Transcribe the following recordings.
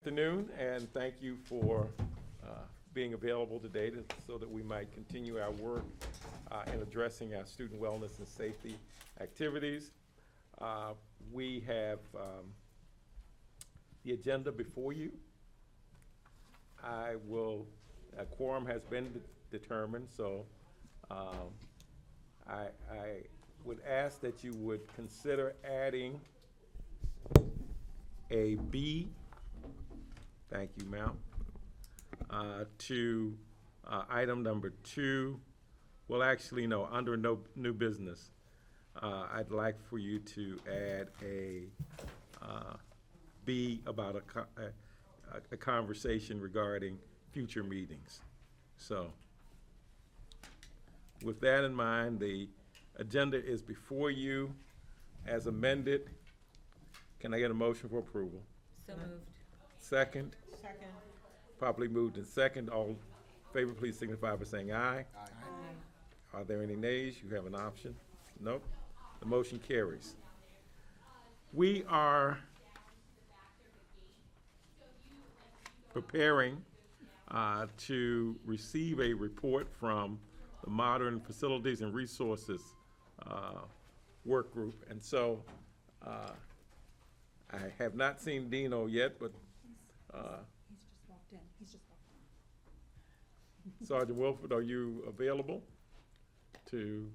Afternoon, and thank you for being available today so that we might continue our work in addressing our student wellness and safety activities. We have the agenda before you. A quorum has been determined, so I would ask that you would consider adding a B. Thank you, ma'am. To item number 2, well, actually, no, under no new business, I'd like for you to add a B about a conversation regarding future meetings. So, with that in mind, the agenda is before you as amended. Can I get a motion for approval? So moved. Second? Second. Properly moved in second. All in favor, please signify by saying aye. Aye. Are there any nays? You have an option? Nope. The motion carries. We are preparing to receive a report from the Modern Facilities and Resources Work Group. And so I have not seen Dino yet, but He's just walked in. Sergeant Wilford, are you available to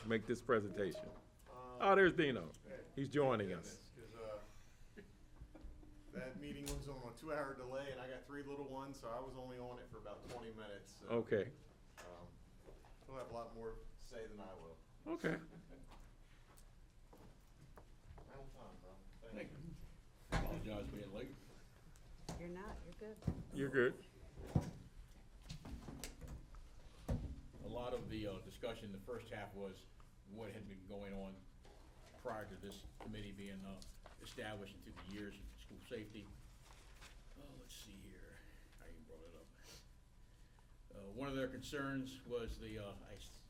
make this presentation? Oh, there's Dino. He's joining us. That meeting was on a 2-hour delay, and I got 3 little ones, so I was only on it for about 20 minutes. So, Okay, he'll have a lot more to say than I will. okay. Right on time, bro. Thank you. Apologize for being late. You're not, you're good. You're good. A lot of the discussion in the first half was what had been going on prior to this committee being established into the years of school safety. Let's see here. I even brought it up. One of their concerns was the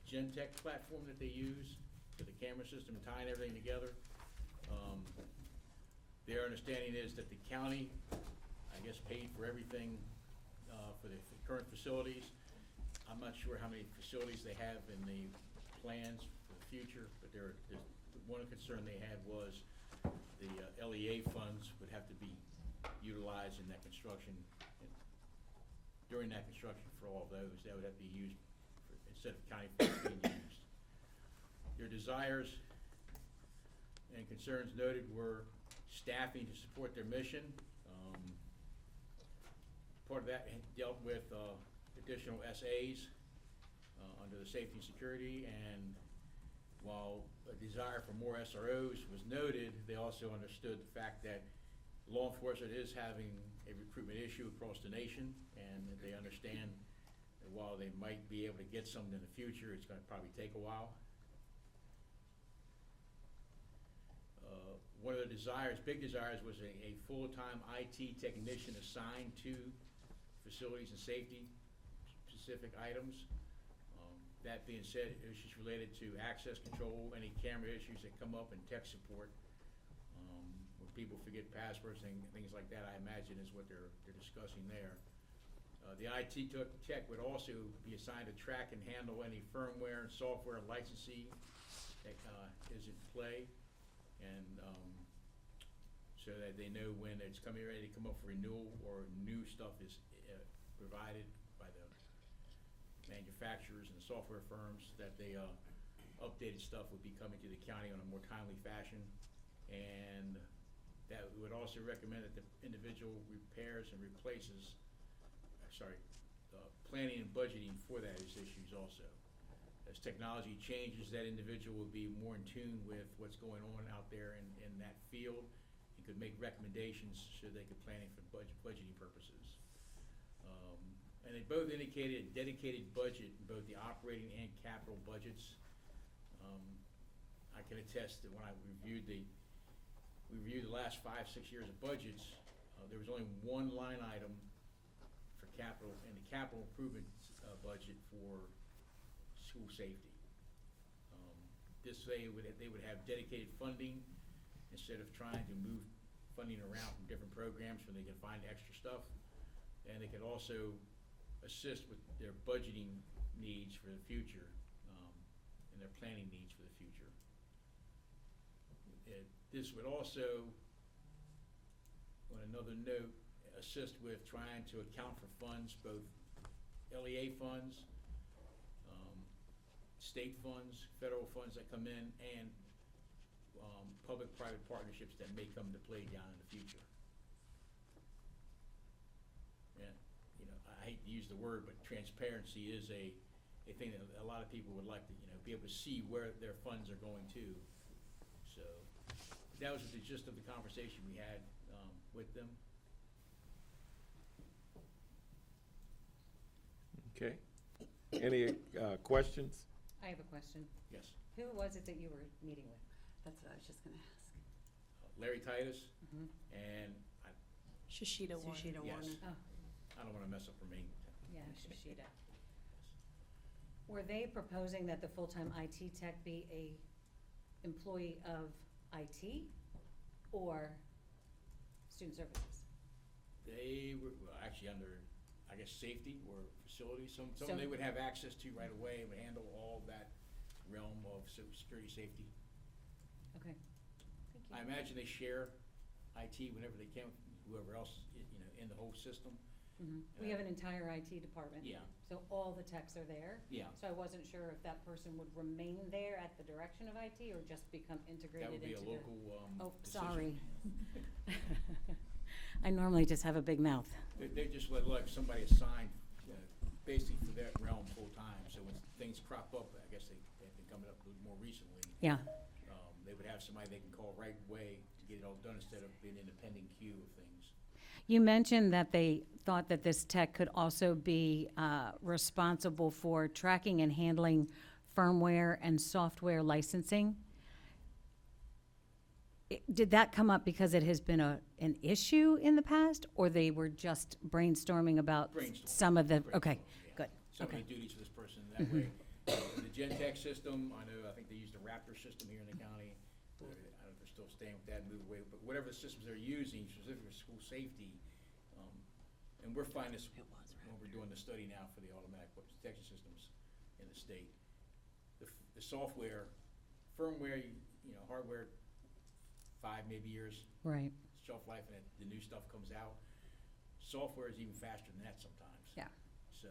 Gentech platform that they use for the camera system, tying everything together. Their understanding is that the county, I guess, paid for everything for the current facilities. I'm not sure how many facilities they have in the plans for the future, but one concern they had was the LEA funds would have to be utilized in that construction, during that construction for all of those. That would have to be used instead of county funds being used. Their desires and concerns noted were staffing to support their mission. Part of that dealt with additional SAs under the safety and security, and while a desire for more SROs was noted, they also understood the fact that law enforcement is having a recruitment issue across the nation, and they understand that while they might be able to get some in the future, it's going to probably take a while. One of the big desires, was a full-time IT technician assigned to facilities and safety specific items. That being said, issues related to access control, any camera issues that come up, and tech support, when people forget passwords and things like that, I imagine is what they're discussing there. The IT tech would also be assigned to track and handle any firmware and software licensing that is in play, and so that they know when it's ready to come up for renewal or new stuff is provided by the manufacturers and the software firms, that the updated stuff would be coming to the county on a more timely fashion. And that we would also recommend that the individual repairs and replaces, planning and budgeting for that is issues also. As technology changes, that individual will be more in tune with what's going on out there in that field, and could make recommendations so they could plan it for budgeting purposes. And they both indicated a dedicated budget in both the operating and capital budgets. I can attest that when I reviewed the last 5-6 years of budgets, there was only one line item for capital in the capital improvement budget for school safety. This way they would have dedicated funding instead of trying to move funding around from different programs when they can find extra stuff. And they can also assist with their budgeting needs for the future, and their planning needs for the future. This would also, on another note, assist with trying to account for funds, both LEA funds, state funds, federal funds that come in, and public-private partnerships that may come to play down in the future. And, you know, I hate to use the word, but transparency is a thing that a lot of people would like to, you know, be able to see where their funds are going to. So that was the gist of the conversation we had with them. Okay. Any questions? I have a question. Yes. Who was it that you were meeting with? That's what I was just gonna ask. Larry Titus Mhm. and Shishita Warner. Sushita Yes. Warner. Oh, I don't want to mess up her name. yeah, Sushita. Were they proposing that the full-time IT tech be a employee of IT or student services? They were well, actually under, I guess, safety or facilities. Some So- they would have access to right away and would handle all that realm of security safety. Okay, thank you. I imagine they share IT whenever they can, whoever else, you know, in the whole system. Mhm. We have an entire IT department. Yeah. So all the techs are there. Yeah. So I wasn't sure if that person would remain there at the direction of IT or just become integrated That would be into a the. local Oh, decision. sorry. I normally just have a big mouth. They just would like somebody assigned, basically for that realm full-time. So when things crop up, I guess they've been coming up a little more recently. Yeah. They would have somebody they can call right away to get it all done instead of being in a pending queue of things. You mentioned that they thought that this tech could also be responsible for tracking and handling firmware and software licensing. Did that come up because it has been an issue in the past, or they were just brainstorming about Brainstorming. some of the, okay, Yeah. good, So many okay. duties for this person that way. The Gentex system, I think they use the Raptor system here in the county. I don't know if they're still staying with that and move away, but whatever the systems they're using, specifically for school safety, and we're finding this when we're doing the study now for the automatic weapons detection systems in the state. The software, firmware, you know, hardware, 5 maybe years Right, shelf life, and the new stuff comes out. Software is even faster than that sometimes. yeah. So,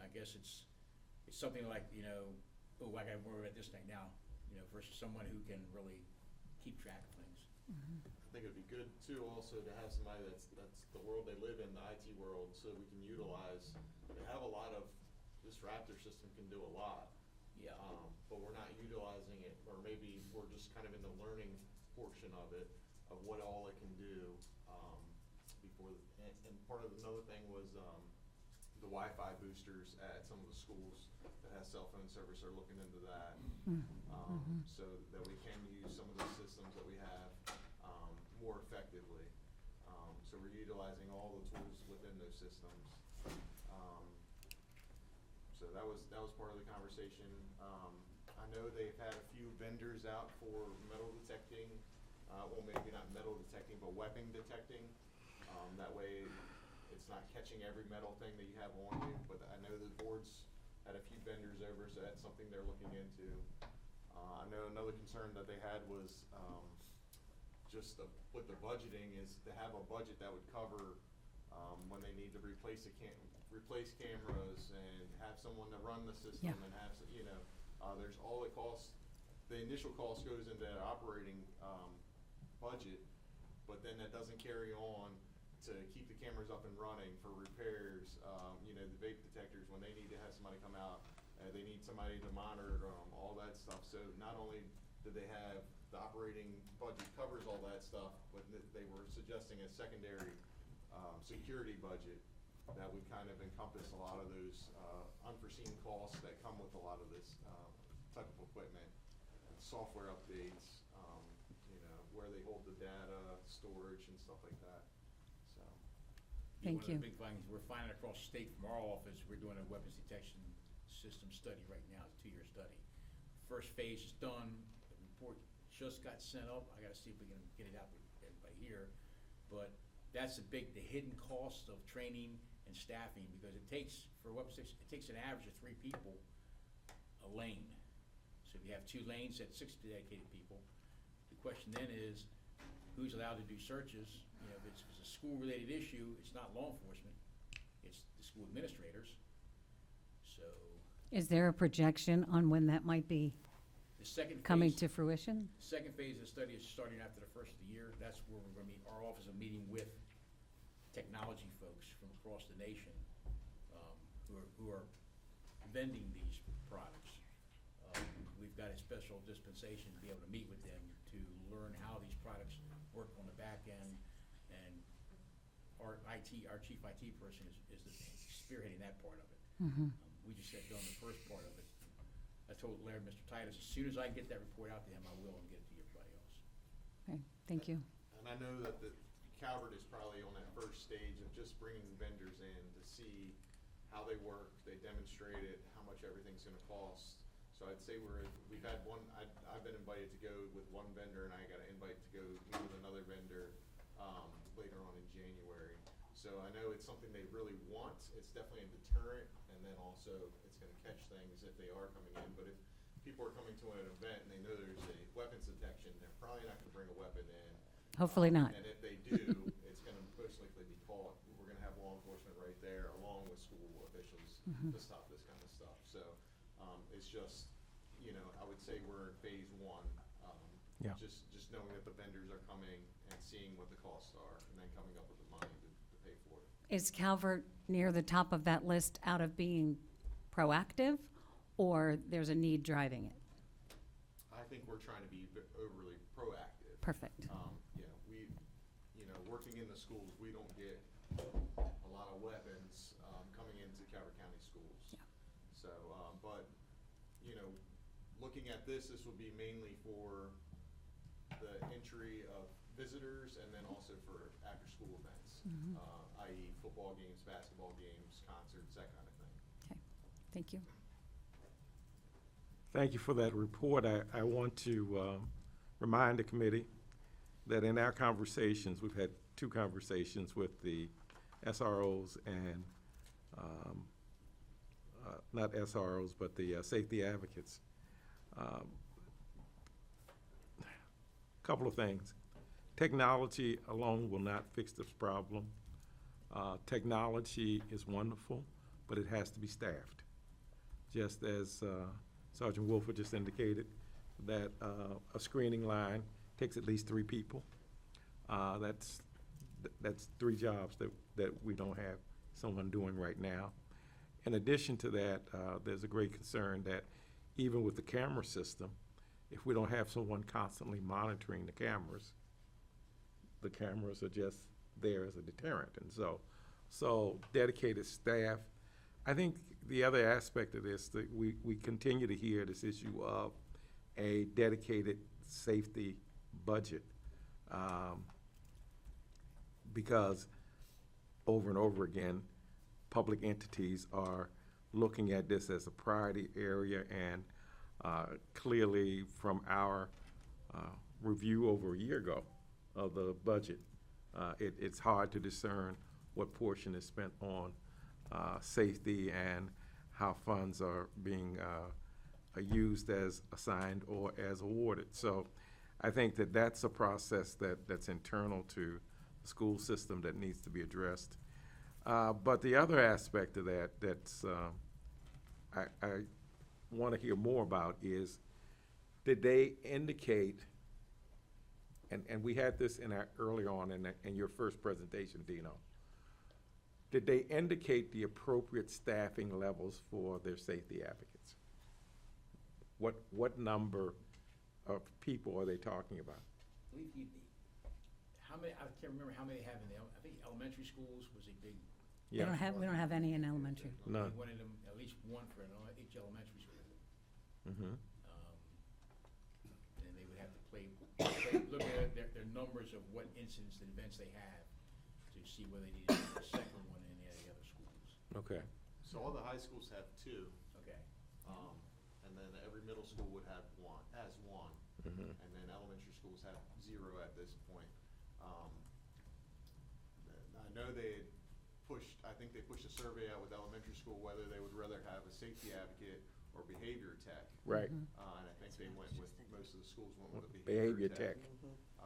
I guess it's something like, you know, oh, I gotta worry about this thing now, you know, versus someone who can really keep track of things. I think it'd be good too also to have somebody that's the world they live in, the IT world, so we can utilize, they have a lot of, this Raptor system can do a lot. Yeah. But we're not utilizing it, or maybe we're just kind of in the learning portion of it, of what all it can do, before, and part of another thing was, the Wi-Fi boosters at some of the schools that has cell phone service are looking into that. So that we can use some of the systems that we have, more effectively. So we're utilizing all the tools within those systems. So that was part of the conversation. I know they've had a few vendors out for metal detecting, well, maybe not metal detecting, but weapon detecting. That way it's not catching every metal thing that you have on you, but I know the board's had a few vendors over, so that's something they're looking into. I know another concern that they had was, with the budgeting is to have a budget that would cover, when they need to replace cameras and have someone to run the system. Yeah. And have, you know, there's all the costs, the initial cost goes into that operating, budget, but then that doesn't carry on to keep the cameras up and running for repairs, you know, the vape detectors, when they need to have somebody come out, they need somebody to monitor, all that stuff. So not only do they have, the operating budget covers all that stuff, but they were suggesting a secondary, security budget that would kind of encompass a lot of those, unforeseen costs that come with a lot of this, type of equipment, software updates, you know, where they hold the data, storage and stuff like that, so. Thank you. One of the big things we're finding across the state from our office, we're doing a weapons detection system study right now, it's a 2-year study. First phase is done, the report just got sent up, I gotta see if we can get it out to everybody here. But that's the hidden cost of training and staffing, because it takes, for Weapon 6, it takes an average of 3 people a lane. So if you have 2 lanes, that's 6 dedicated people. The question then is, who's allowed to do searches? You know, if it's a school-related issue, it's not law enforcement, it's the school administrators. So Is there a projection on when that might be the second coming phase, to fruition? the second phase of the study is starting after the first of the year. That's where we're gonna meet, our office is meeting with technology folks from across the nation, who are vending these products. We've got a special dispensation to be able to meet with them to learn how these products work on the back end, and our chief IT person is spearheading that part of it. We just got done the first part of it. I told Larry, Mr. Titus, as soon as I can get that report out to him, I will, and get it to everybody else. Okay, thank you. And I know that the Calvert is probably on that first stage of just bringing vendors in to see how they work, they demonstrate it, how much everything's gonna cost. So I'd say we've had one, I've been invited to go with one vendor, and I got an invite to go meet with another vendor, later on in January. So I know it's something they really want. It's definitely a deterrent, and then also it's gonna catch things if they are coming in. But if people are coming to an event and they know there's a weapons detection, they're probably not gonna bring a weapon in. Hopefully not. And if they do, it's gonna most likely be caught. We're gonna have law enforcement right there, along with school officials, to stop this kind of stuff. So, it's just, you know, I would say we're in phase 1. Yeah. Just knowing that the vendors are coming and seeing what the costs are, and then coming up with the money to pay for it. Is Calvert near the top of that list out of being proactive, or there's a need driving it? I think we're trying to be overly proactive. Perfect. Working in the schools, we don't get a lot of weapons coming into Calvert County schools. Yeah. So, but, looking at this would be mainly for the entry of visitors, and then also for after-school events, i.e. football games, basketball games, concerts, that kind of thing. Okay, thank you. Thank you for that report. I want to remind the committee that in our conversations, we've had 2 conversations with the SROs and, not SROs, but the safety advocates. Couple of things. Technology alone will not fix this problem. Technology is wonderful, but it has to be staffed. Just as Sergeant Wolford just indicated, that a screening line takes at least 3 people. That's 3 jobs that we don't have someone doing right now. In addition to that, there's a great concern that even with the camera system, if we don't have someone constantly monitoring the cameras are just there as a deterrent. And so dedicated staff. I think the other aspect of this, that we continue to hear this issue of a dedicated safety budget, because over and over again, public entities are looking at this as a priority area, and clearly from our review over a year ago of the budget, it's hard to discern what portion is spent on safety and how funds are being used as assigned or as awarded. So I think that that's a process that's internal to the school system that needs to be addressed. But the other aspect of that I want to hear more about is, did they indicate, and we had this early on in your first presentation, Dino, did they indicate the appropriate staffing levels for their safety advocates? What number of people are they talking about? I believe I can't remember how many they have in I think elementary schools was a big. We don't have any in elementary. No. They wanted them, at least one for each elementary school. Mm-hmm. And they would have to look at their numbers of what incidents and events they have to see whether they needed a second one in any of the other schools. Okay. So all the high schools have 2. Okay. And then every middle school would have one, Mm-hmm. and then elementary schools have 0 at this point. I know they had I think they pushed a survey out with elementary school whether they would rather have a safety advocate or behavior tech. Right. And I think they went with, most of the schools went with a Behavior behavior tech. tech.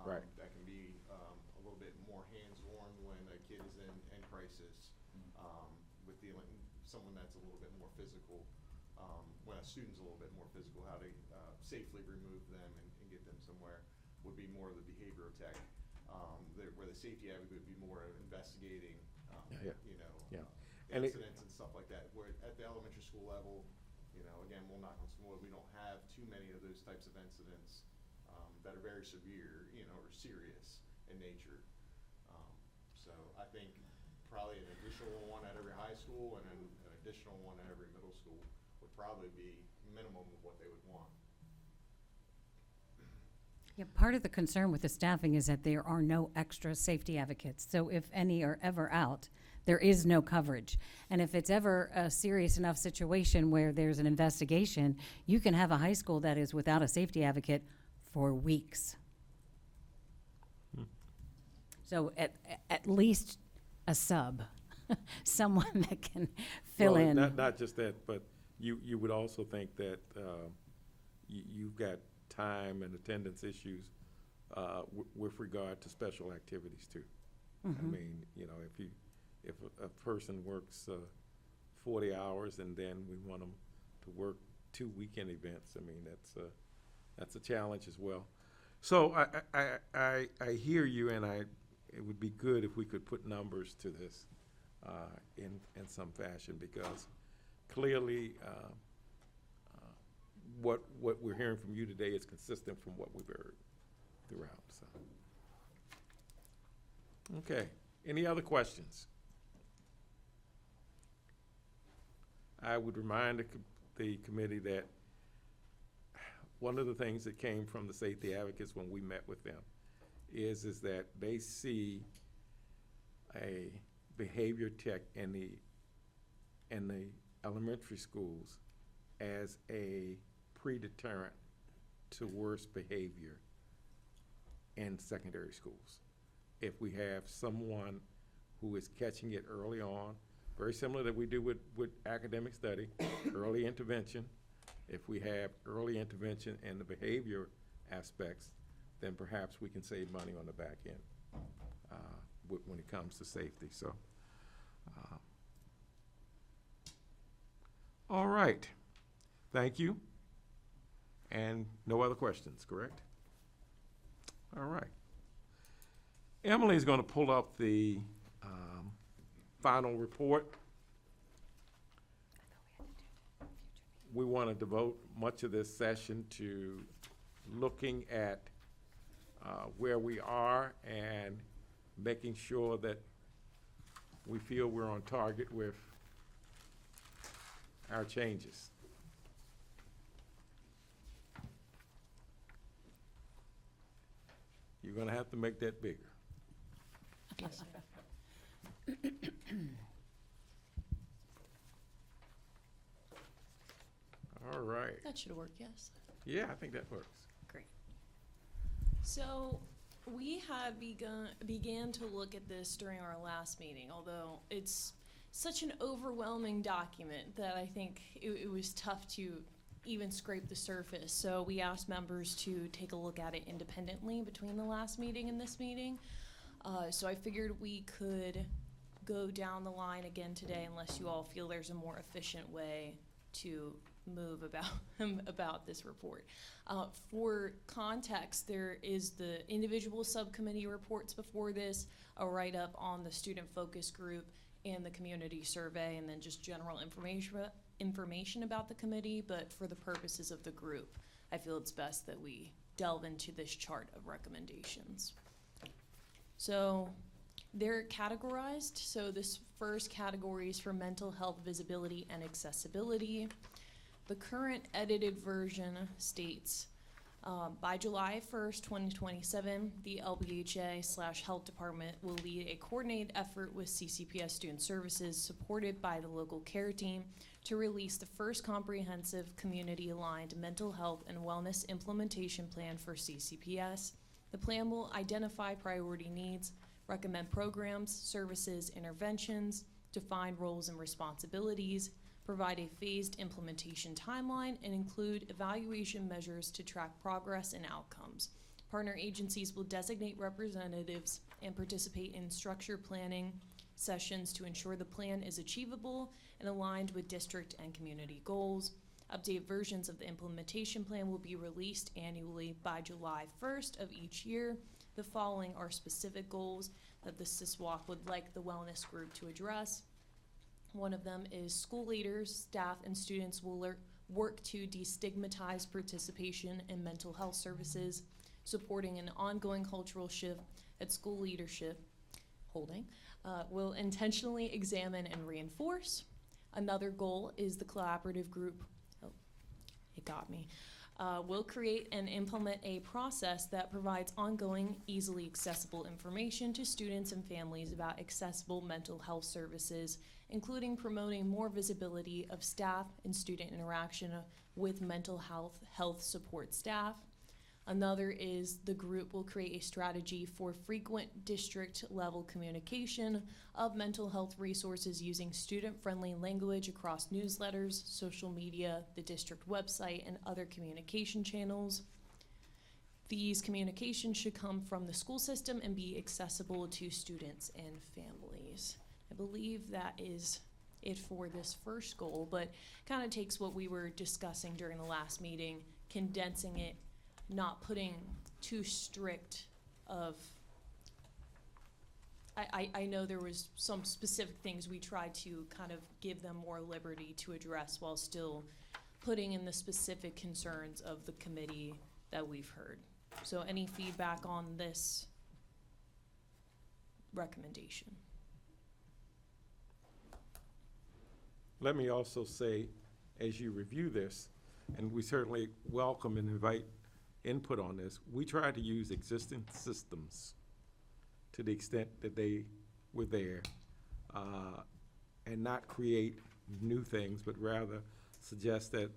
Right. That can be a little bit more hands-on when a kid is in crisis, with dealing, someone that's a little bit more physical, when a student's a little bit more physical, how to safely remove them and get them somewhere would be more of the behavioral tech. Where the safety advocate would be more of investigating, Yeah. you know, Yeah. And incidents and stuff like that. Where at the elementary school level, you know, again, we'll knock on some wood, we don't have too many of those types of incidents that are very severe, you know, or serious in nature. So I think probably an additional one at every high school and an additional one at every middle school would probably be minimum of what they would want. Yeah, part of the concern with the staffing is that there are no extra safety advocates. So if any are ever out, there is no coverage. And if it's ever a serious enough situation where there's an investigation, you can have a high school that is without a safety advocate for weeks. So at least a sub, someone that can fill Well, in. Not just that, but you would also think that you've got time and attendance issues with regard to special activities too. I mean, you know, if a person works 40 hours and then we want them to work 2 weekend events, I mean, that's a challenge as well. So I hear you, and it would be good if we could put numbers to this in some fashion, because clearly what we're hearing from you today is consistent from what we've heard throughout. So, okay. Any other questions? I would remind the committee that one of the things that came from the safety advocates when we met with them is that they see a behavior tech in the elementary schools as a pre-deterrent to worse behavior in secondary schools. If we have someone who is catching it early on, very similar that we do with academic study, early intervention. If we have early intervention in the behavior aspects, then perhaps we can save money on the back end when it comes to safety. So, all right. Thank you. And no other questions, correct? All right. Emily is going to pull up the final report. We want to devote much of this session to looking at where we are and making sure that we feel we're on target with our changes. You're going to have to make that bigger. All right. That should work, yes. Yeah, I think that works. Great. So we had began to look at this during our last meeting, although it's such an overwhelming document that I think it was tough to even scrape the surface. So we asked members to take a look at it independently between the last meeting and this meeting. So I figured we could go down the line again today, unless you all feel there's a more efficient way to move about this report. For context, there is the individual subcommittee reports before this, a write-up on the student focus group and the community survey, and then just general information about the committee. But for the purposes of the group, I feel it's best that we delve into this chart of recommendations. So they're categorized. So this first category is for mental health visibility and accessibility. The current edited version states, by July 1st, 2027, the LBHA/Health Department will lead a coordinated effort with CCPS Student Services, supported by the local care team, to release the first comprehensive community-aligned mental health and wellness implementation plan for CCPS. The plan will identify priority needs, recommend programs, services, interventions, define roles and responsibilities, provide a phased implementation timeline, and include evaluation measures to track progress and outcomes. Partner agencies will designate representatives and participate in structured planning sessions to ensure the plan is achievable and aligned with district and community goals. Updated versions of the implementation plan will be released annually by July 1st of each year. The following are specific goals that the SSWAC would like the wellness group to address. One of them is school leaders, staff, and students will work to destigmatize participation in mental health services, supporting an ongoing cultural shift at school leadership, will intentionally examine and reinforce. Another goal is the collaborative group, will create and implement a process that provides ongoing, easily accessible information to students and families about accessible mental health services, including promoting more visibility of staff and student interaction with mental health support staff. Another is the group will create a strategy for frequent district-level communication of mental health resources using student-friendly language across newsletters, social media, the district website, and other communication channels. These communications should come from the school system and be accessible to students and families. I believe that is it for this first goal, but kind of takes what we were discussing during the last meeting, condensing it, not putting too strict of, I know there was some specific things we tried to kind of give them more liberty to address while still putting in the specific concerns of the committee that we've heard. So any feedback on this recommendation? Let me also say, as you review this, and we certainly welcome and invite input on this, we try to use existing systems to the extent that they were there, and not create new things, but rather suggest that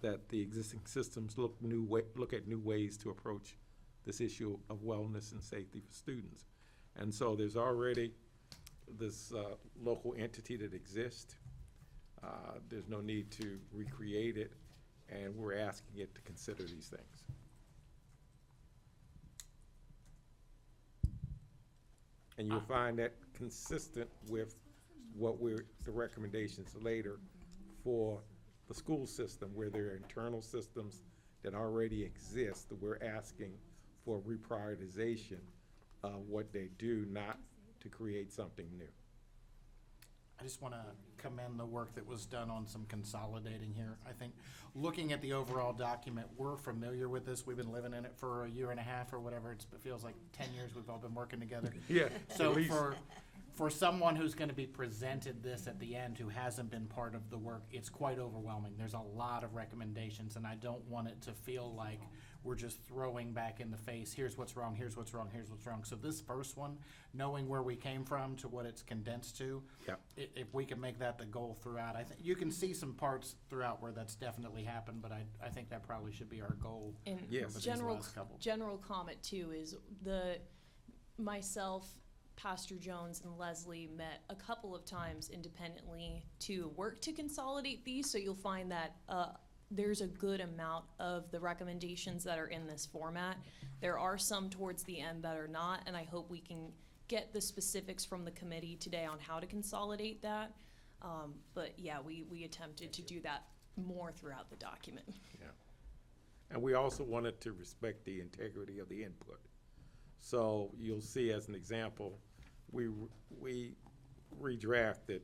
that the existing systems look at new ways to approach this issue of wellness and safety for students. And so there's already this local entity that exists. There's no need to recreate it, and we're asking it to consider these things. And you'll find that consistent with the recommendations later for the school system, where there are internal systems that already exist, that we're asking for reprioritization of what they do, not to create something new. I just want to commend the work that was done on some consolidating here. I think looking at the overall document, we're familiar with this. We've been living in it for a year and a half or whatever. It feels like 10 years we've all been working together. Yeah. So at least. for someone who's going to be presented this at the end who hasn't been part of the work, it's quite overwhelming. There's a lot of recommendations, and I don't want it to feel like we're just throwing back in the face, here's what's wrong, here's what's wrong, here's what's wrong. So this first one, knowing where we came from to what it's condensed to, Yep. if we can make that the goal throughout, I think you can see some parts throughout where that's definitely happened, but I think that probably should be our goal. And Yes. over these general last couple. general comment too is myself, Pastor Jones, and Leslie met a couple of times independently to work to consolidate these. So you'll find that there's a good amount of the recommendations that are in this format. There are some towards the end that are not, and I hope we can get the specifics from the committee today on how to consolidate that. But yeah, we attempted to do that more throughout the document. Yeah. And we also wanted to respect the integrity of the input. So you'll see, as an example, we redrafted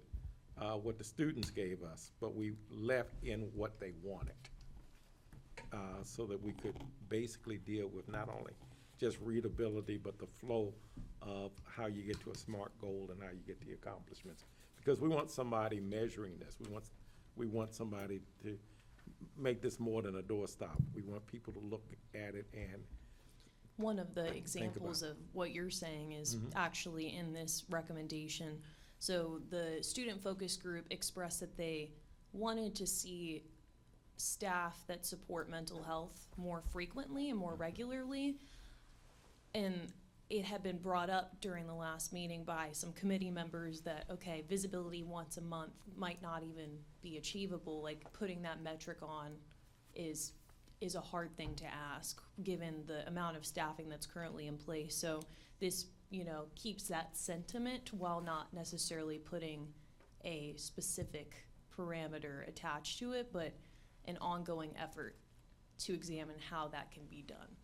what the students gave us, but we left in what they wanted, so that we could basically deal with not only just readability, but the flow of how you get to a SMART goal and how you get the accomplishments. Because we want somebody measuring this. We want somebody to make this more than a doorstop. We want people to look at it and One of the examples about of what you're saying is Mhm. actually in this recommendation. So the student focus group expressed that they wanted to see staff that support mental health more frequently and more regularly. and it had been brought up during the last meeting by some committee members that, okay, visibility once a month might not even be achievable. Like, putting that metric on is a hard thing to ask, given the amount of staffing that's currently in place. So this, keeps that sentiment while not necessarily putting a specific parameter attached to it, but an ongoing effort to examine how that can be done.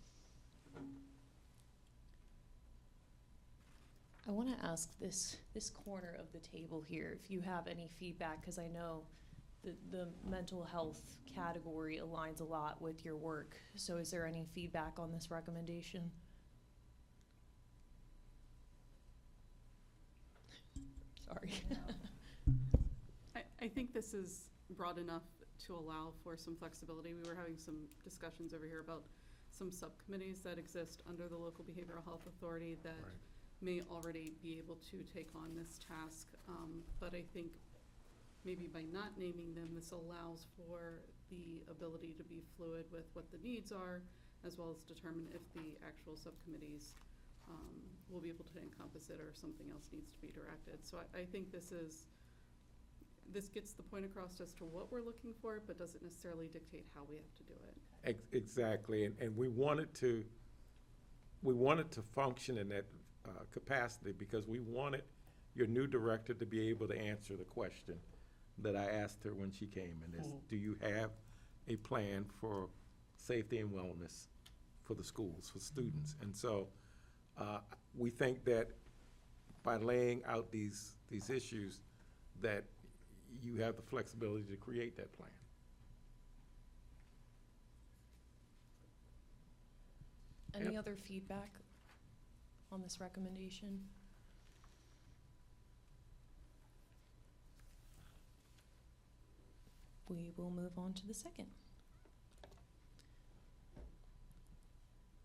I want to ask this corner of the table here if you have any feedback, because I know the mental health category aligns a lot with your work. So is there any feedback on this recommendation? Sorry. I think this is broad enough to allow for some flexibility. We were having some discussions over here about some subcommittees that exist under the local behavioral health authority that may already be able to take on this task. But I think maybe by not naming them, this allows for the ability to be fluid with what the needs are, as well as determine if the actual subcommittees will be able to encompass it or something else needs to be directed. So I think this gets the point across as to what we're looking for, but doesn't necessarily dictate how we have to do it. Exactly, and we wanted to function in that capacity because we wanted your new director to be able to answer the question that I asked her when she came, and is, do you have a plan for safety and wellness for the schools, for students? And so we think that by laying out these issues, that you have the flexibility to create that plan. Any other feedback on this recommendation? We will move on to the second.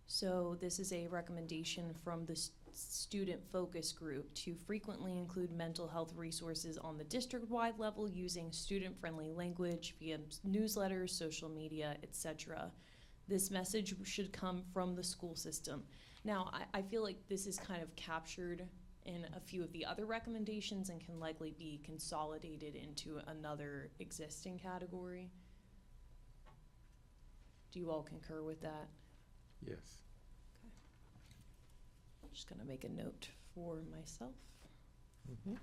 So this is a recommendation from the student focus group to frequently include mental health resources on the district-wide level using student-friendly language via newsletters, social media, etc. This message should come from the school system. Now, I feel like this is kind of captured in a few of the other recommendations and can likely be consolidated into another existing category. Do you all concur with that? Yes. I'm just going to make a note for myself. Mm-hmm.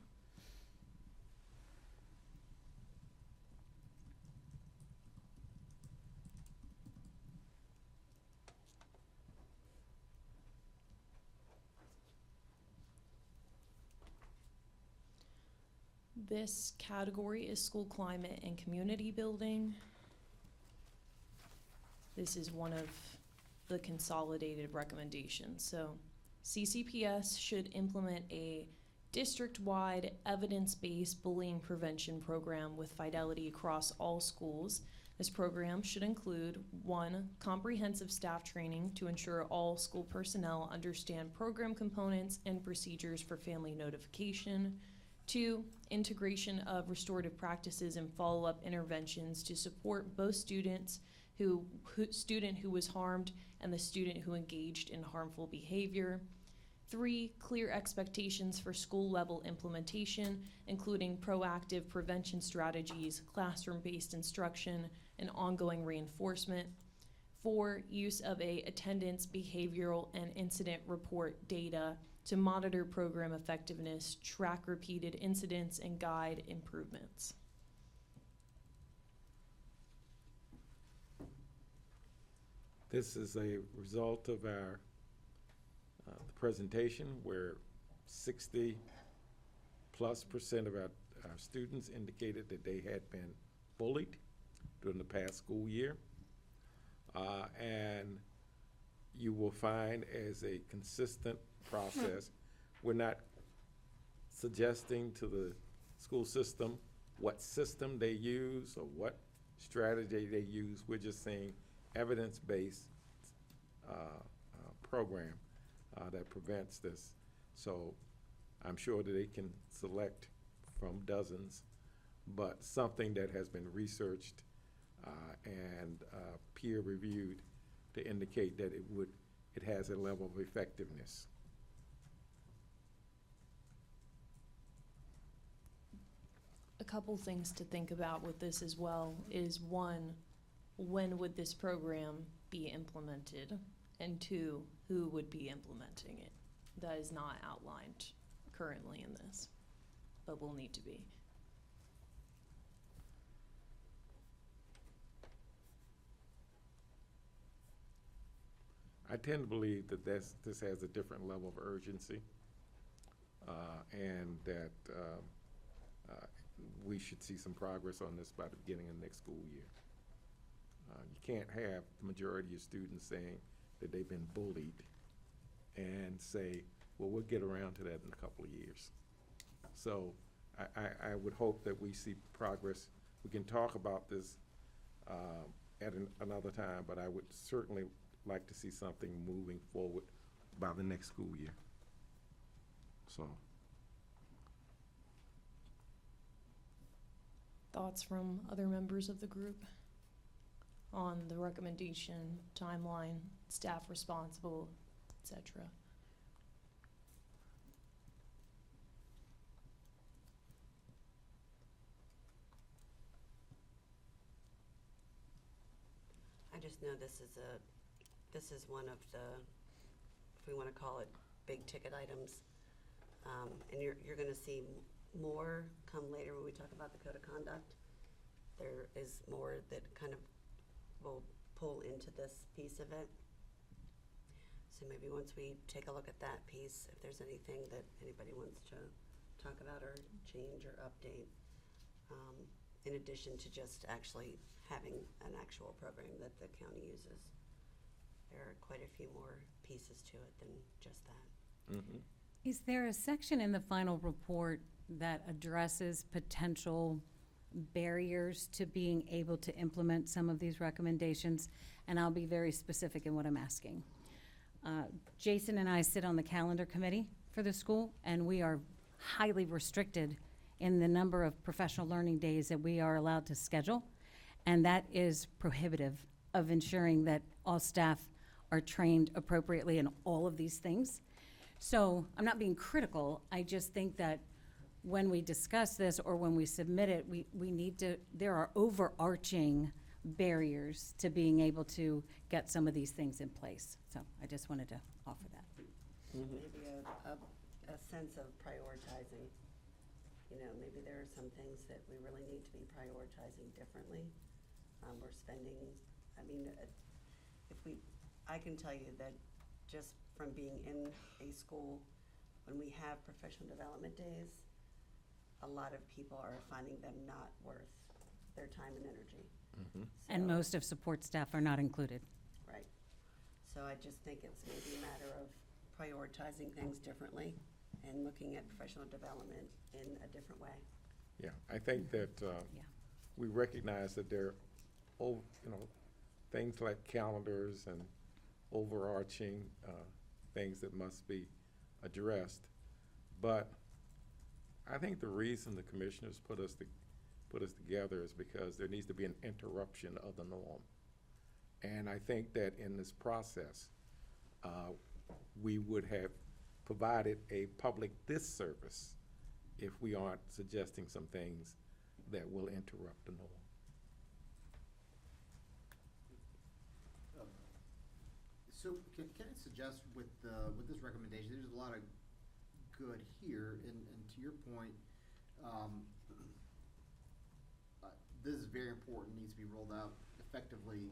This category is school climate and community building. This is one of the consolidated recommendations. So CCPS should implement a district-wide evidence-based bullying prevention program with fidelity across all schools. This program should include 1, comprehensive staff training to ensure all school personnel understand program components and procedures for family notification. 2, integration of restorative practices and follow-up interventions to support both student who was harmed and the student who engaged in harmful behavior. 3, clear expectations for school-level implementation, including proactive prevention strategies, classroom-based instruction, and ongoing reinforcement. 4, use of attendance, behavioral, and incident report data to monitor program effectiveness, track repeated incidents, and guide improvements. This is a result of our the presentation where 60+% of our students indicated that they had been bullied during the past school year. And you will find as a consistent process, we're not suggesting to the school system what system they use or what strategy they use. We're just saying evidence-based program that prevents this. So I'm sure that they can select from dozens, but something that has been researched and peer reviewed to indicate that it would it has a level of effectiveness. A couple things to think about with this as well is one, when would this program be implemented? And two, who would be implementing it? That is not outlined currently in this, but will need to be. I tend to believe that this has a different level of urgency, and that we should see some progress on this by the beginning of next school year. You can't have the majority of students saying that they've been bullied and say, well, we'll get around to that in a couple of years. So I would hope that we see progress. We can talk about this at another time, but I would certainly like to see something moving forward by the next school year. So. Thoughts from other members of the group on the recommendation, timeline, staff responsible, etc.? I just know this is one of the, if we want to call it, big ticket items. And you're going to see more come later when we talk about the code of conduct. There is more that kind of will pull into this piece of it. So maybe once we take a look at that piece, if there's anything that anybody wants to talk about or change or update, in addition to just actually having an actual program that the county uses. There are quite a few more pieces to it than just that. Mm-hmm. Is there a section in the final report that addresses potential barriers to being able to implement some of these recommendations? And I'll be very specific in what I'm asking. Jason and I sit on the calendar committee for the school, and we are highly restricted in the number of professional learning days that we are allowed to schedule. And that is prohibitive of ensuring that all staff are trained appropriately in all of these things. So I'm not being critical. I just think that when we discuss this or when we submit it, we need to, there are overarching barriers to being able to get some of these things in place. So I just wanted to offer that. Mm-hmm. Maybe a sense of prioritizing. You know, maybe there are some things that we really need to be prioritizing differently. We're spending, I mean, I can tell you that just from being in a school, when we have professional development days, a lot of people are finding them not worth their time and energy. Mm-hmm. And So- most of support staff are not included. Right. So I just think it's maybe a matter of prioritizing things differently and looking at professional development in a different way. Yeah, I think that Yeah. we recognize that there are, things like calendars and overarching things that must be addressed. But I think the reason the commissioners put us together is because there needs to be an interruption of the norm. And I think that in this process, we would have provided a public disservice if we aren't suggesting some things that will interrupt the norm. So can I suggest with this recommendation, there's a lot of good here, and to your point, this is very important, needs to be rolled out effectively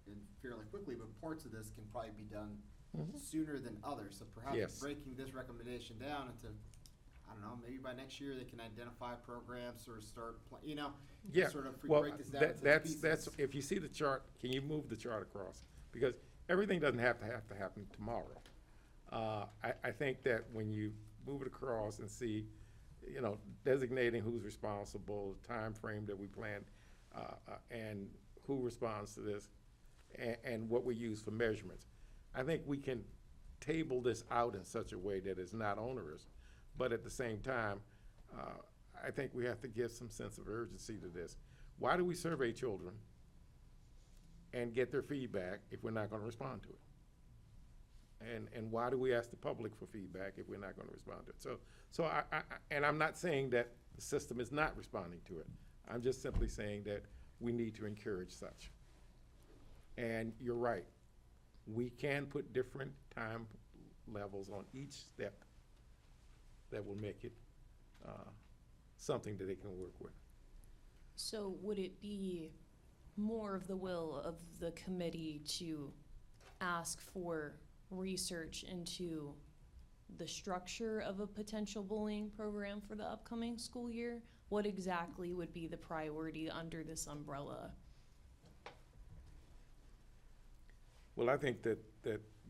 and fairly quickly, but parts of this can probably be done sooner than others. So perhaps Yes. breaking this recommendation down into, I don't know, maybe by next year they can identify programs or start, Yeah, sort of if we well, break this down into that's, pieces. if you see the chart, can you move the chart across? Because everything doesn't have to happen tomorrow. I think that when you move it across and see, designating who's responsible, the time frame that we plan, and who responds to this, and what we use for measurements. I think we can table this out in such a way that it's not onerous, but at the same time, I think we have to give some sense of urgency to this. Why do we survey children and get their feedback if we're not going to respond to it? And why do we ask the public for feedback if we're not gonna respond to it? So and I'm not saying that the system is not responding to it. I'm just simply saying that we need to encourage such. And you're right, we can put different time levels on each step that will make it something that they can work with. So would it be more of the will of the committee to ask for research into the structure of a potential bullying program for the upcoming school year? What exactly would be the priority under this umbrella? Well, I think that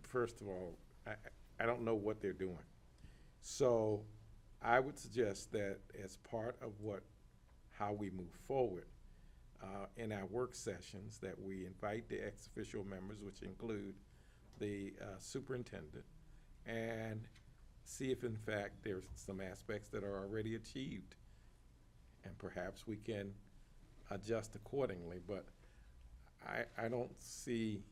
first of all, I don't know what they're doing. So I would suggest that as part of how we move forward in our work sessions, that we invite the ex-official members, which include the superintendent, and see if in fact there's some aspects that are already achieved. And perhaps we can adjust accordingly, but I don't see,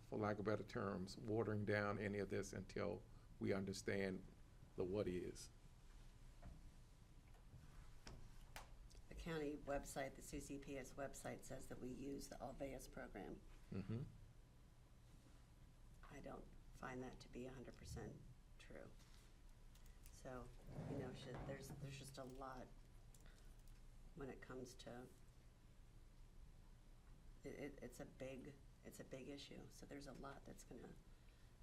for lack of better terms, watering down any of this until we understand the what is. The county website, the CCPS website says that we use the Alveus program. Mm-hmm. I don't find that to be 100% true. So, you know, there's just a lot when it comes to, it's a big issue. So there's a lot that's gonna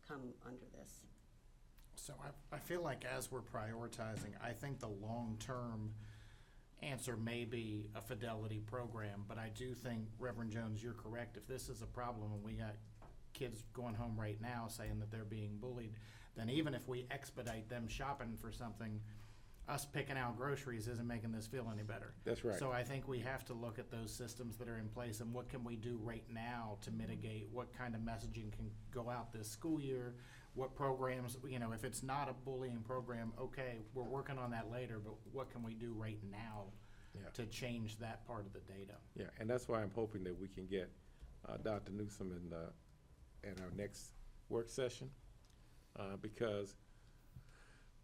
come under this. So I feel like as we're prioritizing, I think the long-term answer may be a fidelity program, but I do think, Reverend Jones, you're correct. If this is a problem and we got kids going home right now saying that they're being bullied, then even if we expedite them shopping for something, us picking out groceries isn't making this feel any better. That's right. So I think we have to look at those systems that are in place and what can we do right now to mitigate, what kind of messaging can go out this school year, what programs, you know, if it's not a bullying program, okay, we're working on that later, but what can we do right now to change that part of the data? Yeah, and that's why I'm hoping that we can get Dr. Newsom at our next work session, because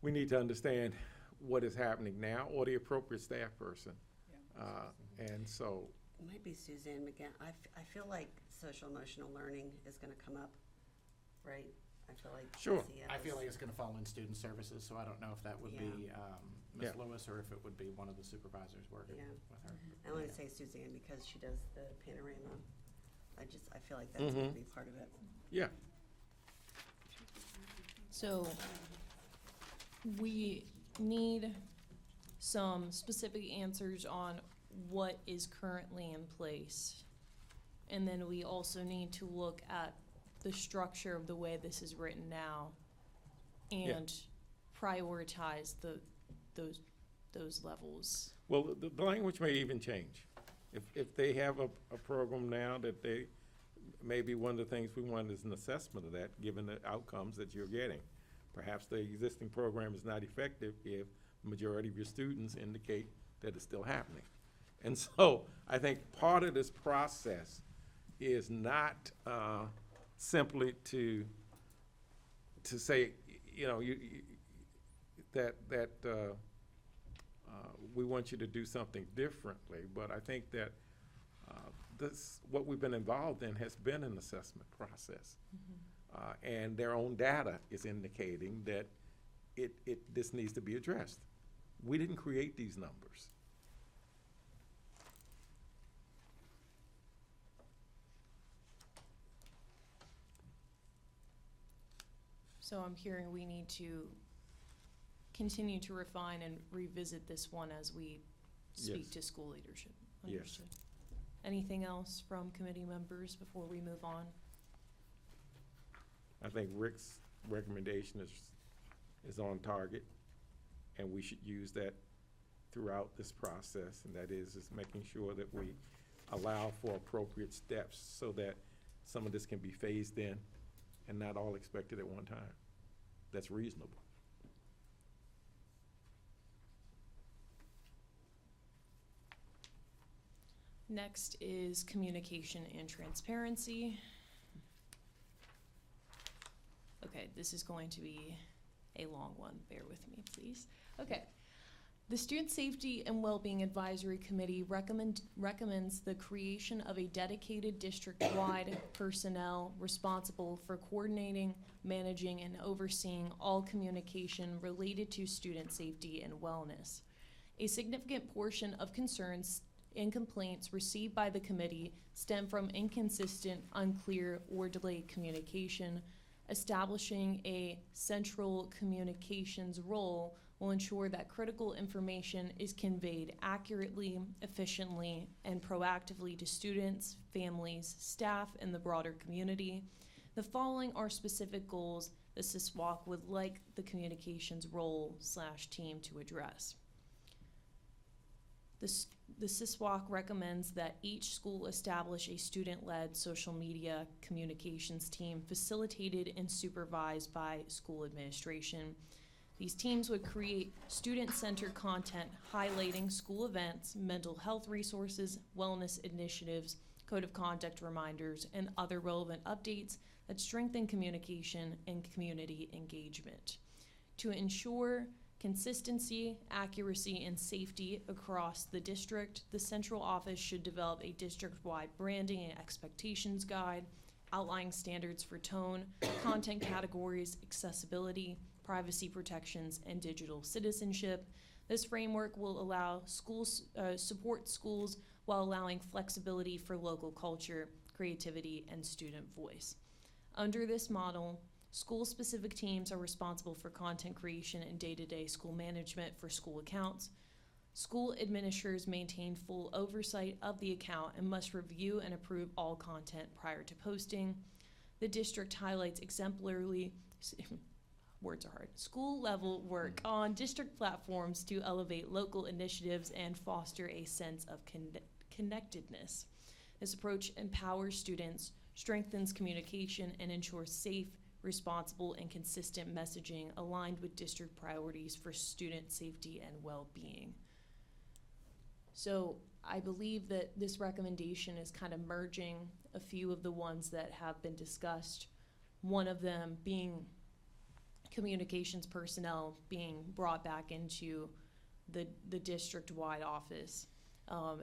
we need to understand what is happening now, or the appropriate staff person. And so, It might be Suzanne McGann. I feel like social emotional learning is gonna come up, right? I feel like. Sure. I feel like it's gonna fall in student services, so I don't know if that would be Ms. Yeah. Lewis or if it would be one of the supervisors working Yeah. with her. I wanna say Suzanne because she does the panorama. I feel like that's gonna be part of it. yeah, So we need some specific answers on what is currently in place. And then we also need to look at the structure of the way this is written now and prioritize those levels. well, the language may even change. If they have a program now that they, maybe one of the things we want is an assessment of that, given the outcomes that you're getting. Perhaps the existing program is not effective if the majority of your students indicate that it's still happening. And so I think part of this process is not simply to say, you know, that we want you to do something differently, but I think that what we've been involved in has been an assessment process. And their own data is indicating that this needs to be addressed. We didn't create these numbers. So I'm hearing we need to continue to refine and revisit this one as we speak Yes. to school leadership. Yes. Understood. Anything else from committee members before we move on? I think Rick's recommendation is on target, and we should use that throughout this process, and that is making sure that we allow for appropriate steps so that some of this can be phased in and not all expected at one time. That's reasonable. Next is communication and transparency. Okay, this is going to be a long one. Bear with me, please. Okay. The Student Safety and Wellbeing Advisory Committee recommends the creation of a dedicated district-wide personnel responsible for coordinating, managing, and overseeing all communication related to student safety and wellness. A significant portion of concerns and complaints received by the committee stem from inconsistent, unclear, or delayed communication. Establishing a central communications role will ensure that critical information is conveyed accurately, efficiently, and proactively to students, families, staff, and the broader community. The following are specific goals the SSWAC would like the communications role/team to address. The SSWAC recommends that each school establish a student-led social media communications team facilitated and supervised by school administration. These teams would create student-centered content highlighting school events, mental health resources, wellness initiatives, code of conduct reminders, and other relevant updates that strengthen communication and community engagement. To ensure consistency, accuracy, and safety across the district, the central office should develop a district-wide branding and expectations guide, outlining standards for tone, content categories, accessibility, privacy protections, and digital citizenship. This framework will allow schools support schools while allowing flexibility for local culture, creativity, and student voice. Under this model, school-specific teams are responsible for content creation and day-to-day school management for school accounts. School administrators maintain full oversight of the account and must review and approve all content prior to posting. The district highlights exemplarily words are hard, school-level work on district platforms to elevate local initiatives and foster a sense of connectedness. This approach empowers students, strengthens communication, and ensures safe, responsible, and consistent messaging aligned with district priorities for student safety and well-being. So I believe that this recommendation is kind of merging a few of the ones that have been discussed, one of them being communications personnel being brought back into the district-wide office.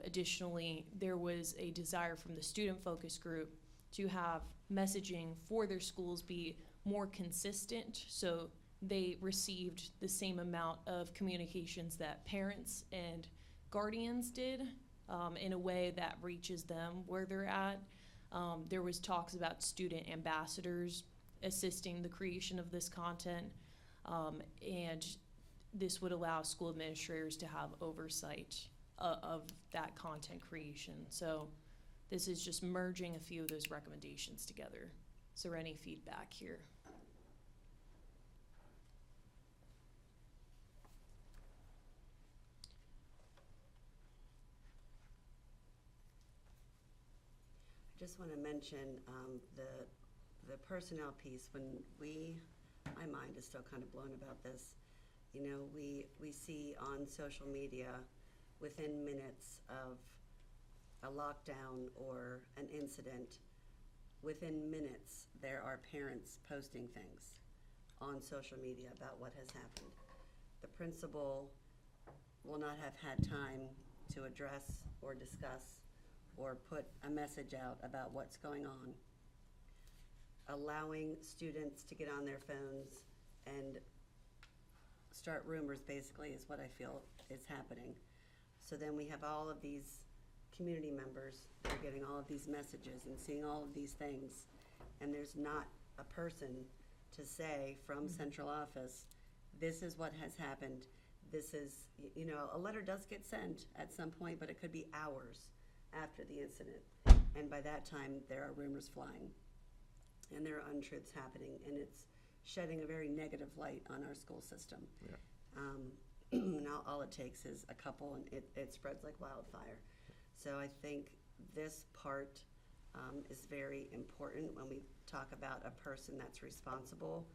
Additionally, there was a desire from the student focus group to have messaging for their schools be more consistent, so they received the same amount of communications that parents and guardians did in a way that reaches them where they're at. There was talks about student ambassadors assisting the creation of this content, and this would allow school administrators to have oversight of that content creation. So this is just merging a few of those recommendations together. Is there any feedback here? I just want to mention the personnel piece. When my mind is still kind of blown about this. You know, we see on social media within minutes of a lockdown or an incident, within minutes there are parents posting things on social media about what has happened. The principal will not have had time to address or discuss or put a message out about what's going on. Allowing students to get on their phones and start rumors basically is what I feel is happening. So then we have all of these community members that are getting all of these messages and seeing all of these things, and there's not a person to say from central office, this is what has happened. This is, you know, a letter does get sent at some point, but it could be hours after the incident. And by that time, there are rumors flying and there are untruths happening, and it's shedding a very negative light on our school system. Yeah. And all it takes is a couple, and it spreads like wildfire. So I think this part is very important when we talk about a person that's responsible.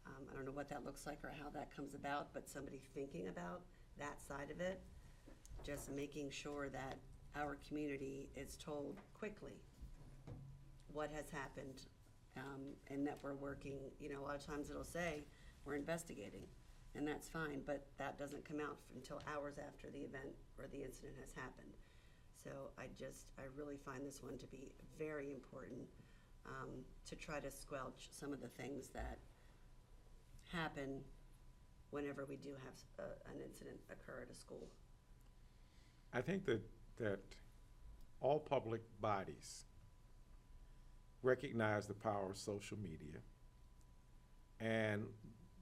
I don't know what that looks like or how that comes about, but somebody thinking about that side of it, just making sure that our community is told quickly what has happened and that we're working, a lot of times it'll say, we're investigating, and that's fine, but that doesn't come out until hours after the event or the incident has happened. So I really find this one to be very important, to try to squelch some of the things that happen whenever we do have an incident occur at a school. I think that all public bodies recognize the power of social media and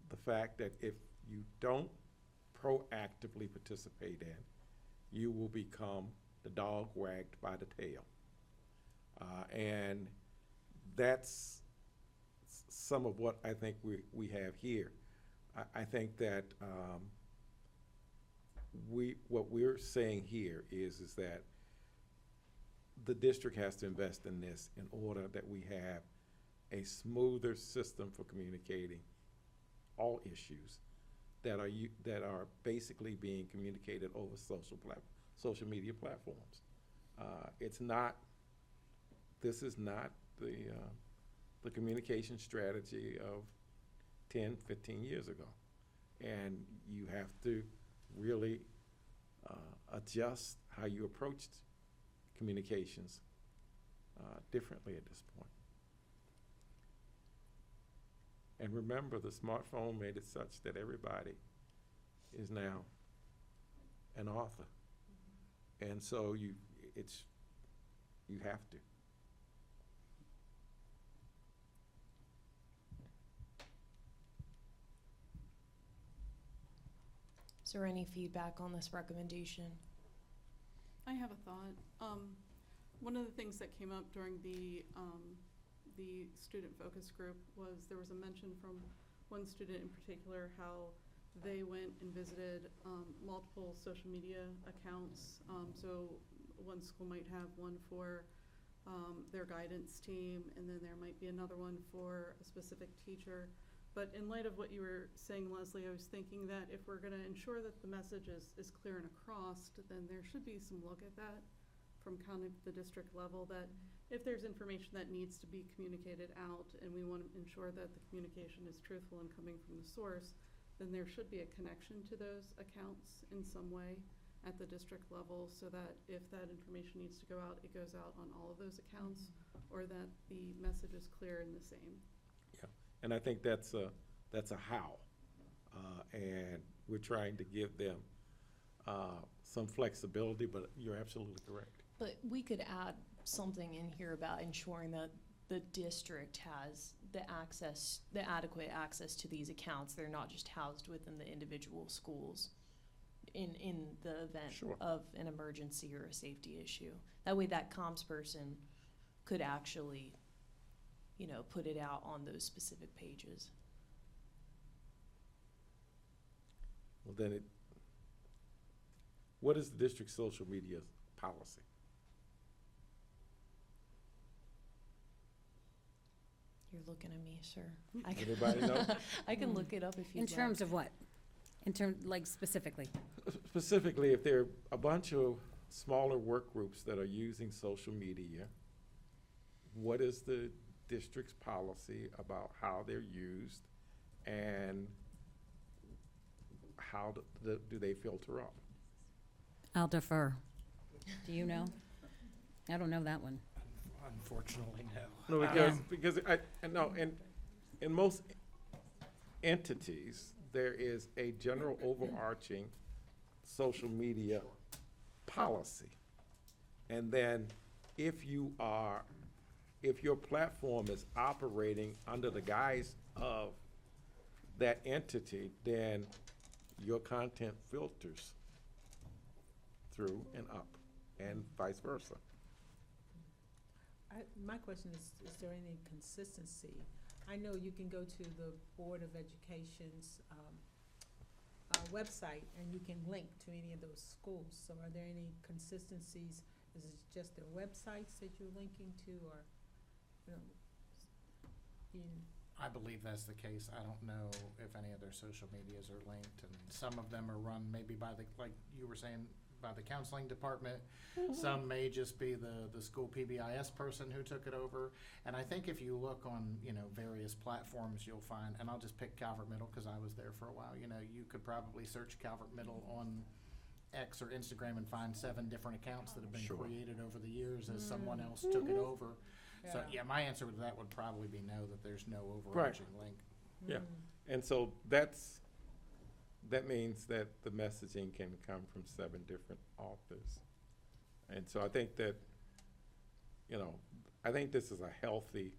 the fact that if you don't proactively participate in, you will become the dog wagged by the tail. And that's some of what I think we have here. I think that what we're saying here is that the district has to invest in this in order that we have a smoother system for communicating all issues that are basically being communicated over social media platforms. This is not the communication strategy of 10, 15 years ago. And you have to really adjust how you approached communications differently at this point. And remember, the smartphone made it such that everybody is now an author. And so you have to. Is there any feedback on this recommendation? I have a thought. One of the things that came up during the student focus group was there was a mention from one student in particular how they went and visited multiple social media accounts. So one school might have one for their guidance team, and then there might be another one for a specific teacher. But in light of what you were saying, Leslie, I was thinking that if we're going to ensure that the message is clear and across, then there should be some look at that from kind of the district level, that if there's information that needs to be communicated out and we want to ensure that the communication is truthful and coming from the source, then there should be a connection to those accounts in some way at the district level, so that if that information needs to go out, it goes out on all of those accounts, or that the message is clear and the same. And I think that's a how, and we're trying to give them some flexibility, but you're absolutely correct. But we could add something in here about ensuring that the district has the adequate access to these accounts. They're not just housed within the individual schools in the event Sure. of an emergency or a safety issue. That way that comms person could actually put it out on those specific pages. Well, then what is the district's social media policy? You're looking at me, sir. Anybody know? I can look it up if you In terms of what? Specifically? Specifically, if there are a bunch of smaller work groups that are using social media, what is the district's policy about how they're used, and how do they filter up? I'll defer. Do you know? I don't know that one. Unfortunately, no. No, because I know in most entities, there is a general overarching social media policy. And then if your platform is operating under the guise of that entity, then your content filters through and up, and vice versa. My question is there any consistency? I know you can go to the Board of Education's website and you can link to any of those schools. So are there any consistencies? Is it just their websites that you're linking to, or, I believe that's the case. I don't know if any of their social medias are linked, and some of them are run maybe by like you were saying, by the counseling department. Some may just be the school PBIS person who took it over. And I think if you look on, various platforms, you'll find, and I'll just pick Calvert Middle because I was there for a while, you could probably search Calvert Middle on X or Instagram and find 7 different accounts that have been Sure. created over the years as someone else took it over. So, Yeah. my answer to that would probably be no, that there's no overarching link. Yeah, and so that means that the messaging can come from 7 different authors. And so I think that, I think this is a healthy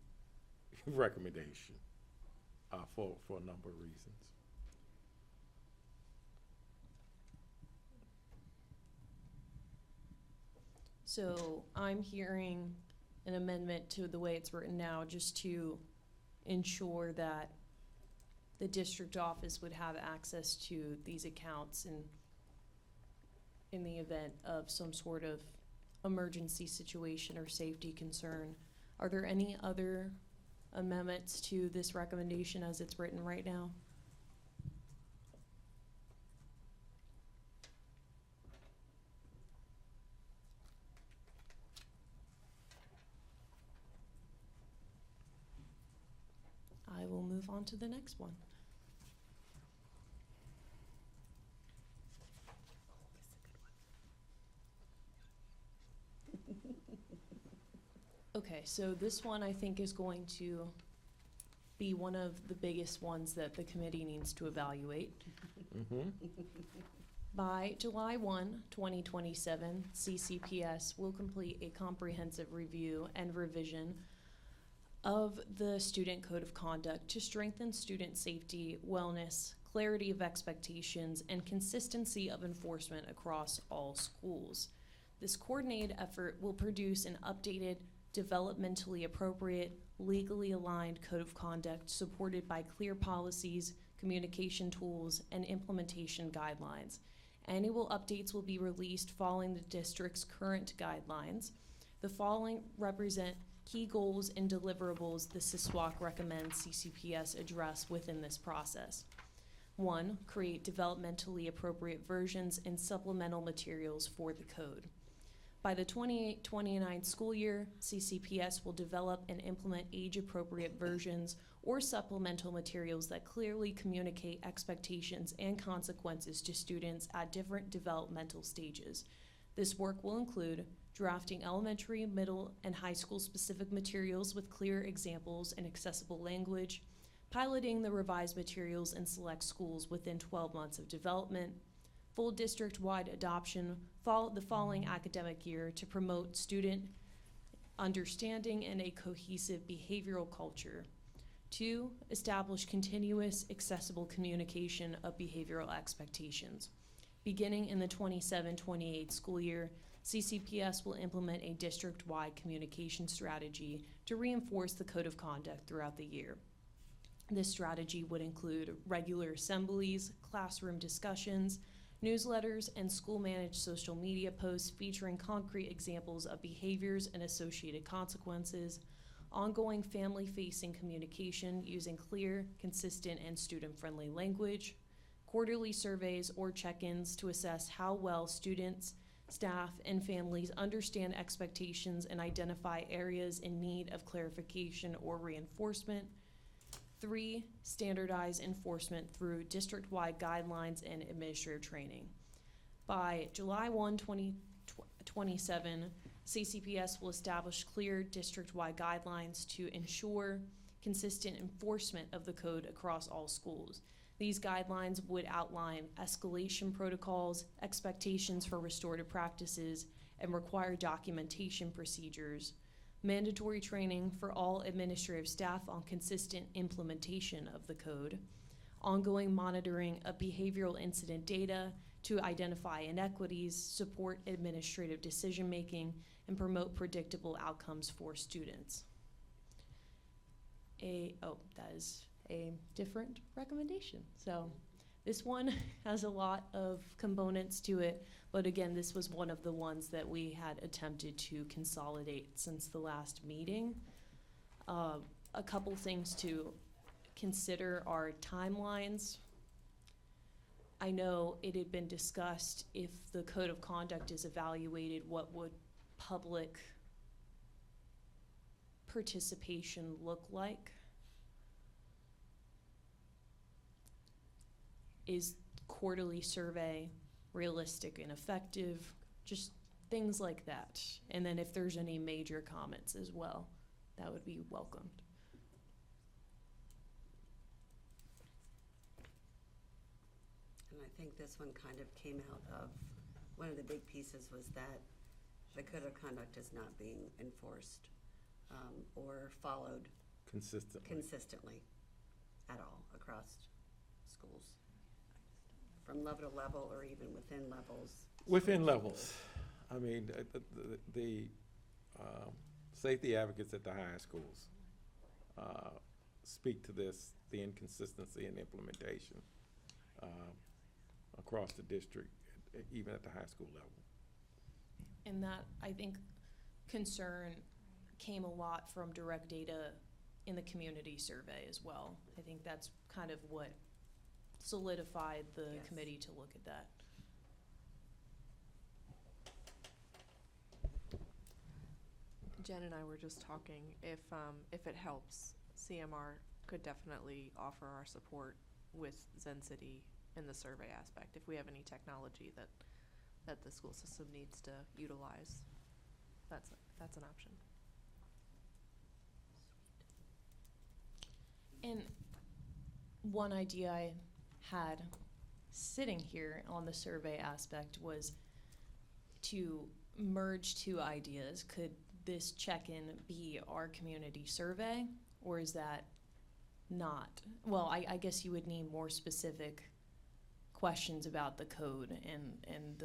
recommendation for a number of reasons. So I'm hearing an amendment to the way it's written now, just to ensure that the district office would have access to these accounts in the event of some sort of emergency situation or safety concern. Are there any other amendments to this recommendation as it's written right now? I will move on to the next one. Okay, so this one I think is going to be one of the biggest ones that the committee needs to evaluate. By July 1, 2027, CCPS will complete a comprehensive review and revision of the Student Code of Conduct to strengthen student safety, wellness, clarity of expectations, and consistency of enforcement across all schools. This coordinated effort will produce an updated, developmentally appropriate, legally aligned code of conduct supported by clear policies, communication tools, and implementation guidelines. Annual updates will be released following the district's current guidelines. The following represent key goals and deliverables the SSWAC recommends CCPS address within this process. 1, create developmentally appropriate versions and supplemental materials for the code. By the 28-29 school year, CCPS will develop and implement age-appropriate versions or supplemental materials that clearly communicate expectations and consequences to students at different developmental stages. This work will include drafting elementary, middle, and high school specific materials with clear examples and accessible language, piloting the revised materials in select schools within 12 months of development, full district-wide adoption the following academic year to promote student understanding and a cohesive behavioral culture. 2, establish continuous, accessible communication of behavioral expectations. Beginning in the 27-28 school year, CCPS will implement a district-wide communication strategy to reinforce the code of conduct throughout the year. This strategy would include regular assemblies, classroom discussions, newsletters, and school-managed social media posts featuring concrete examples of behaviors and associated consequences, ongoing family-facing communication using clear, consistent, and student-friendly language, quarterly surveys or check-ins to assess how well students, staff, and families understand expectations and identify areas in need of clarification or reinforcement. 3, standardize enforcement through district-wide guidelines and administrative training. By July 1, 2027, CCPS will establish clear district-wide guidelines to ensure consistent enforcement of the code across all schools. These guidelines would outline escalation protocols, expectations for restorative practices, and require documentation procedures, mandatory training for all administrative staff on consistent implementation of the code, ongoing monitoring of behavioral incident data to identify inequities, support administrative decision-making, and promote predictable outcomes for students. That is a different recommendation. So this one has a lot of components to it, but again, this was one of the ones that we had attempted to consolidate since the last meeting. A couple things to consider are timelines. I know it had been discussed, if the code of conduct is evaluated, what would public participation look like? Is quarterly survey realistic and effective? Just things like that. And then if there's any major comments as well, that would be welcomed. And I think this one kind of came out of, one of the big pieces was that the code of conduct is not being enforced or followed consistently at all across schools, from level to level or even within levels. Within levels. I mean, the safety advocates at the higher schools speak to this, the inconsistency in implementation across the district, even at the high school level. And that, I think, concern came a lot from direct data in the community survey as well. I think that's kind of what solidified the Yes. committee to look at that. Jen and I were just talking, if it helps, CMR could definitely offer our support with Zen City in the survey aspect, if we have any technology that the school system needs to utilize. That's an option. And one idea I had sitting here on the survey aspect was to merge two ideas. Could this check-in be our community survey, or is that not? Well, I guess you would need more specific questions about the code and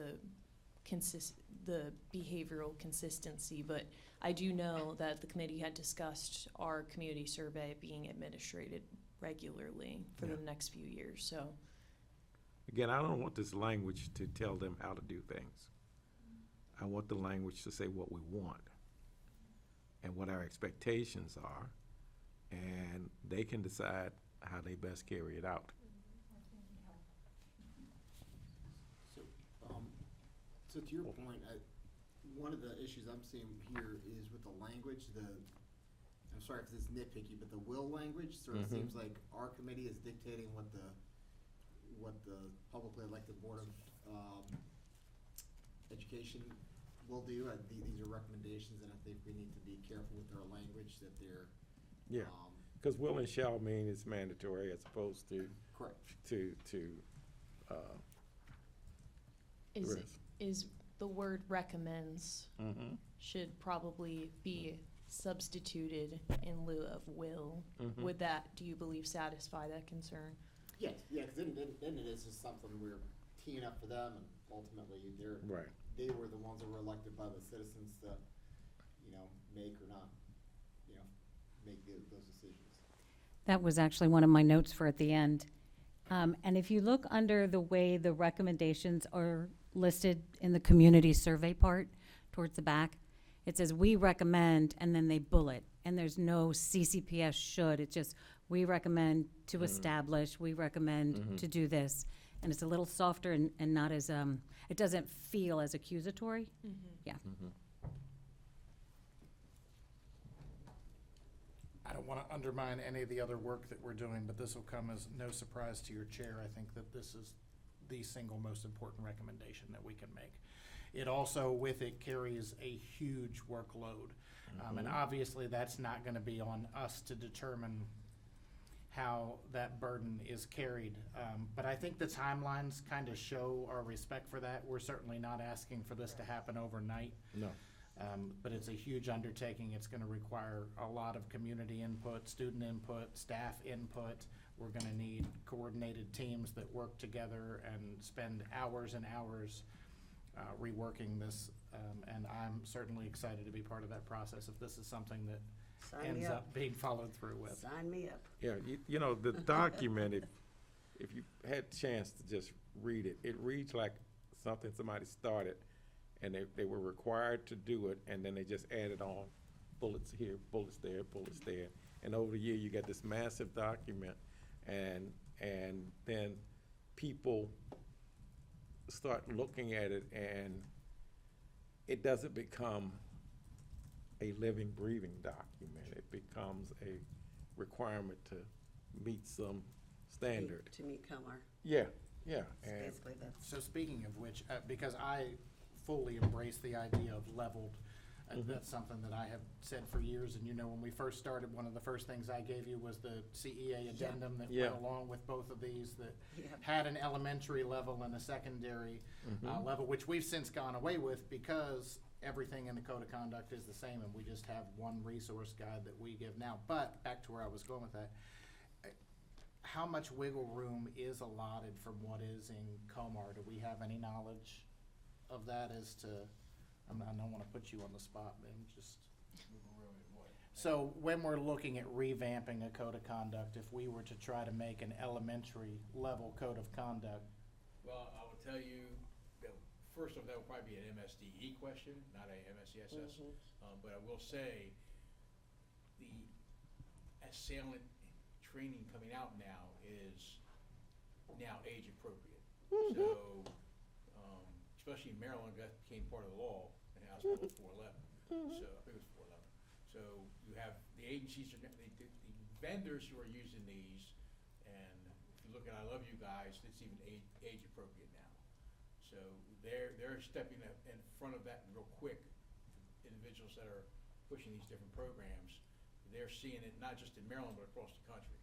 the behavioral consistency, but I do know that the committee had discussed our community survey being administrated regularly for the next few years, so. Again, I don't want this language to tell them how to do things. I want the language to say what we want and what our expectations are, and they can decide how they best carry it out. So to your point, one of the issues I'm seeing here is with the language, I'm sorry if this is nitpicky, but the will language sort of seems like our committee is dictating what the publicly elected Board of Education will do. These are recommendations, and I think we need to be careful with our language that they're. Yeah, because will and shall mean it's mandatory as opposed to. Correct. Is the word recommends should probably be substituted in lieu of will. Would that, do you believe, satisfy that concern? Yes, yeah, because then it is just something we're teeing up for them, and ultimately they were the ones that were elected by the citizens to, make or not, make those decisions. That was actually one of my notes for at the end. And if you look under the way the recommendations are listed in the community survey part towards the back, it says we recommend, and then they bullet, and there's no CCPS should. It's just we recommend to establish, we recommend to do this. And it's a little softer and not as, it doesn't feel as accusatory. Yeah. I don't want to undermine any of the other work that we're doing, but this will come as no surprise to your chair. I think that this is the single most important recommendation that we can make. It also, with it, carries a huge workload. And obviously, that's not going to be on us to determine how that burden is carried. But I think the timelines kind of show our respect for that. We're certainly not asking for this to happen overnight. No. But it's a huge undertaking. It's going to require a lot of community input, student input, staff input. We're going to need coordinated teams that work together and spend hours and hours reworking this. And I'm certainly excited to be part of that process if this is something that ends up being followed through with. Sign me up. Yeah, the document, if you had a chance to just read it, it reads like something somebody started and they were required to do it, and then they just added on bullets here, bullets there, bullets there. And over the year, you get this massive document, and then people start looking at it and it doesn't become a living, breathing document. It becomes a requirement to meet some standard. To meet Comar. Yeah, yeah. It's And basically that's. So speaking of which, because I fully embrace the idea of leveled, that's something that I have said for years, and you know, when we first started, one of the first things I gave you was the CEA addendum that Yeah. went along with both of these that Yeah. had an elementary level and a secondary level, which we've since gone away with because everything in the code of conduct is the same, and we just have one resource guide that we give now. But back to where I was going with that, how much wiggle room is allotted from what is in Comar? Do we have any knowledge of that as to, I don't want to put you on the spot, Ben, just. So when we're looking at revamping a code of conduct, if we were to try to make an elementary level code of conduct, Well, I will tell you, that first off, that would probably be an MSDE question, not a MSCSS. But I will say, the assailant training coming out now is now age appropriate. So, especially in Maryland, that became part of the law in House Bill 411. So, I think it was 411. So you have the agencies, the vendors who are using these, and if you look at I Love You Guys, it's even age appropriate now. So they're stepping in front of that real quick. Individuals that are pushing these different programs, they're seeing it not just in Maryland, but across the country,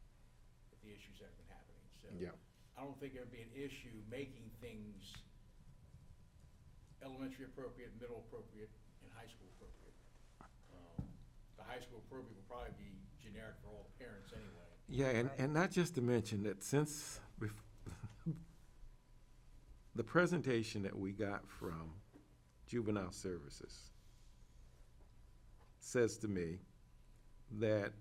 with the issues that have been happening. So Yeah. I don't think it would be an issue making things elementary appropriate, middle appropriate, and high school appropriate. The high school appropriate will probably be generic for all parents anyway. yeah, and not just to mention that since the presentation that we got from Juvenile Services says to me that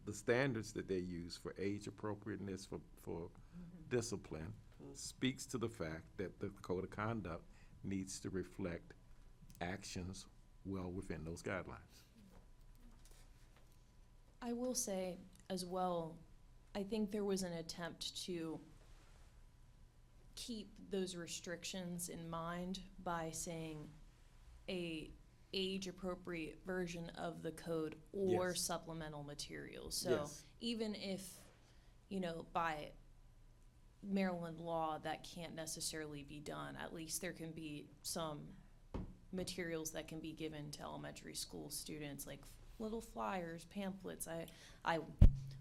the standards that they use for age appropriateness for discipline speaks to the fact that the code of conduct needs to reflect actions well within those guidelines. I will say as well, I think there was an attempt to keep those restrictions in mind by saying a age-appropriate version of the code or Yes. supplemental materials. So Yes. even if, you know, by Maryland law, that can't necessarily be done, at least there can be some materials that can be given to elementary school students, like little flyers, pamphlets. I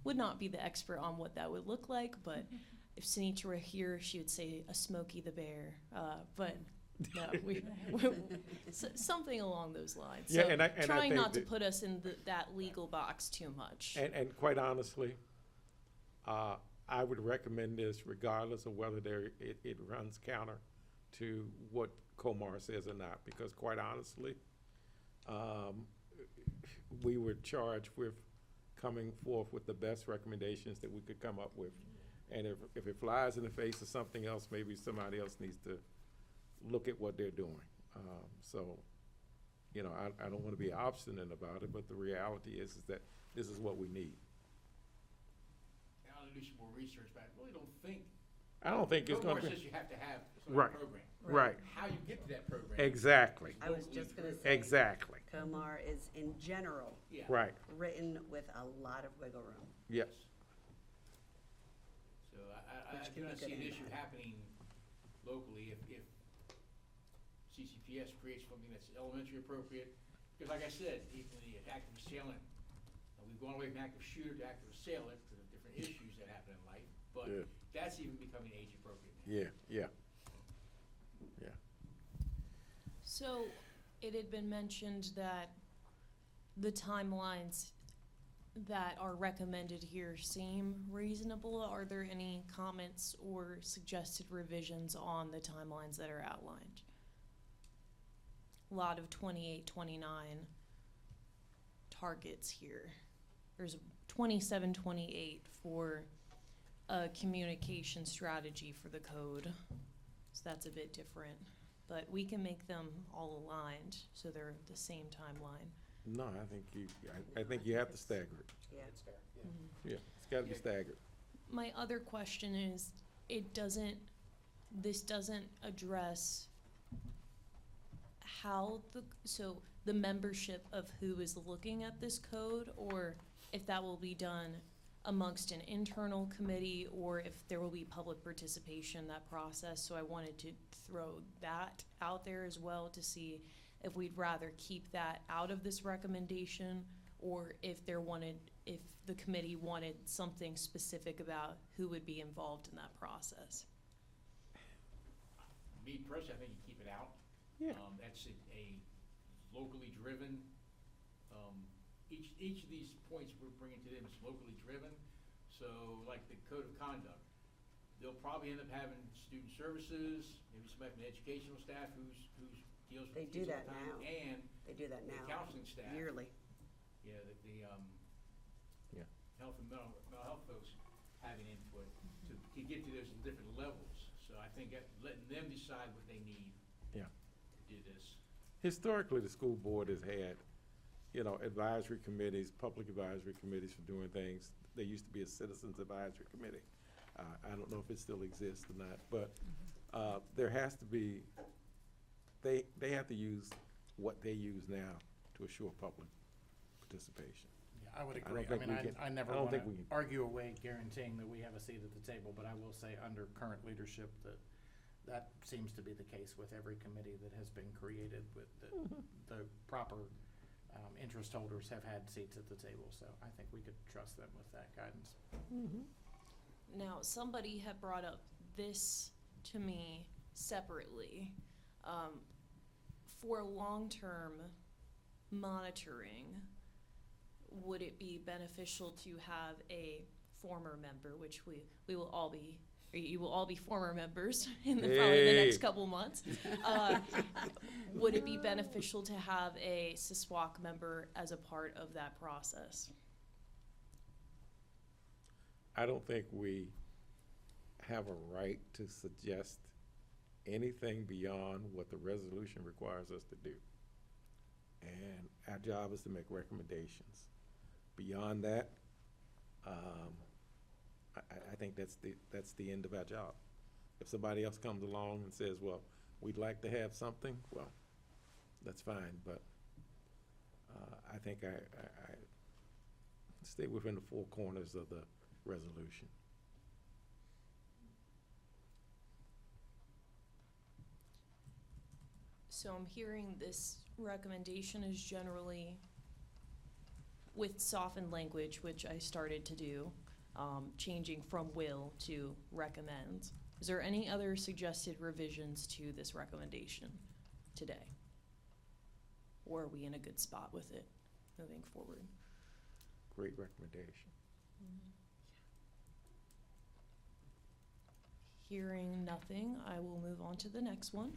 would not be the expert on what that would look like, but if Sinitra were here, she would say a Smokey the Bear. But no, something along those lines. Yeah, So and I trying think not to that- put us in that legal box too much. And quite honestly, I would recommend this regardless of whether it runs counter to what Comar says or not, because quite honestly, we were charged with coming forth with the best recommendations that we could come up with. And if it flies in the face of something else, maybe somebody else needs to look at what they're doing. So, you know, I don't want to be obstinate about it, but the reality is that this is what we need. And I'll do some more research, but I really don't think. I don't think it's going Comar to says you have to have some Right. program. Right, How you get to that program. exactly, I was just gonna say. exactly, Comar is in general Yeah. right, written with a lot of wiggle room. yes. So I Which do can not be see good an and issue bad. happening locally if CCPS creates something that's elementary appropriate. Because like I said, even the active assailant, we've gone away from active shooter to active assailant because of different issues that happen in life. But Yeah. that's even becoming age appropriate now. Yeah, yeah. So it had been mentioned that the timelines that are recommended here seem reasonable. Are there any comments or suggested revisions on the timelines that are outlined? A lot of 28, 29 targets here. There's 27, 28 for a communication strategy for the code. So that's a bit different. But we can make them all aligned, so they're the same timeline. No, I think you have to stagger it. Yeah. Yeah, it's gotta be staggered. My other question is, it doesn't this doesn't address how the membership of who is looking at this code, or if that will be done amongst an internal committee, or if there will be public participation in that process. So I wanted to throw that out there as well to see if we'd rather keep that out of this recommendation, or if the committee wanted something specific about who would be involved in that process. Me personally, I think you keep it out. Yeah. That's a locally driven, each of these points we're bringing to them is locally driven. So like the code of conduct, they'll probably end up having student services, maybe somebody from the educational staff who's deals with They do kids all that the time, now. and They do that the now, counseling staff. yearly. Yeah, Yeah. health and mental health folks having input to get to those different levels. So I think letting them decide what they need. Yeah. To do this. Historically, the school board has had, advisory committees, public advisory committees for doing things. There used to be a citizens advisory committee. I don't know if it still exists or not, but there has to be, they have to use what they use now to assure public participation. Yeah, I would I agree. don't think we can- I never I don't want to think we can- argue away guaranteeing that we have a seat at the table, but I will say under current leadership that seems to be the case with every committee that has been created with the proper interest holders have had seats at the table. So I think we could trust them with that guidance. Now, somebody had brought up this to me separately. For long-term monitoring, would it be beneficial to have a former member, which we will all be, or you will all be former members in probably the next couple months. Would it be beneficial to have a SSWAC member as a part of that process? I don't think we have a right to suggest anything beyond what the resolution requires us to do. And our job is to make recommendations. Beyond that, I think that's the end of our job. If somebody else comes along and says, well, we'd like to have something, well, that's fine, but I think I stay within the four corners of the resolution. So I'm hearing this recommendation is generally with softened language, which I started to do, changing from will to recommends. Is there any other suggested revisions to this recommendation today? Or are we in a good spot with it moving forward? Great recommendation. Hearing nothing, I will move on to the next one.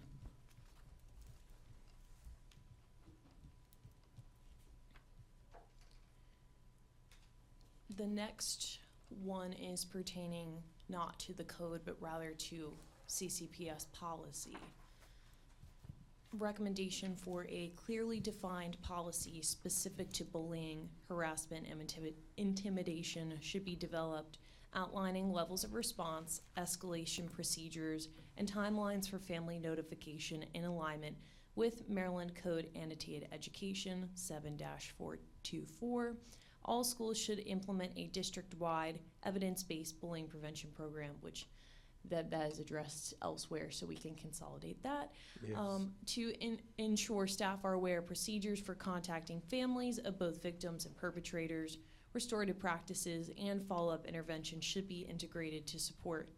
The next one is pertaining not to the code, but rather to CCPS policy. Recommendation for a clearly defined policy specific to bullying, harassment, and intimidation should be developed, outlining levels of response, escalation procedures, and timelines for family notification in alignment with Maryland Code Annotated Education 7-424. All schools should implement a district-wide evidence-based bullying prevention program, which that is addressed elsewhere, so we can consolidate that. Yes. To ensure staff are aware of procedures for contacting families of both victims and perpetrators. Restorative practices and follow-up intervention should be integrated to support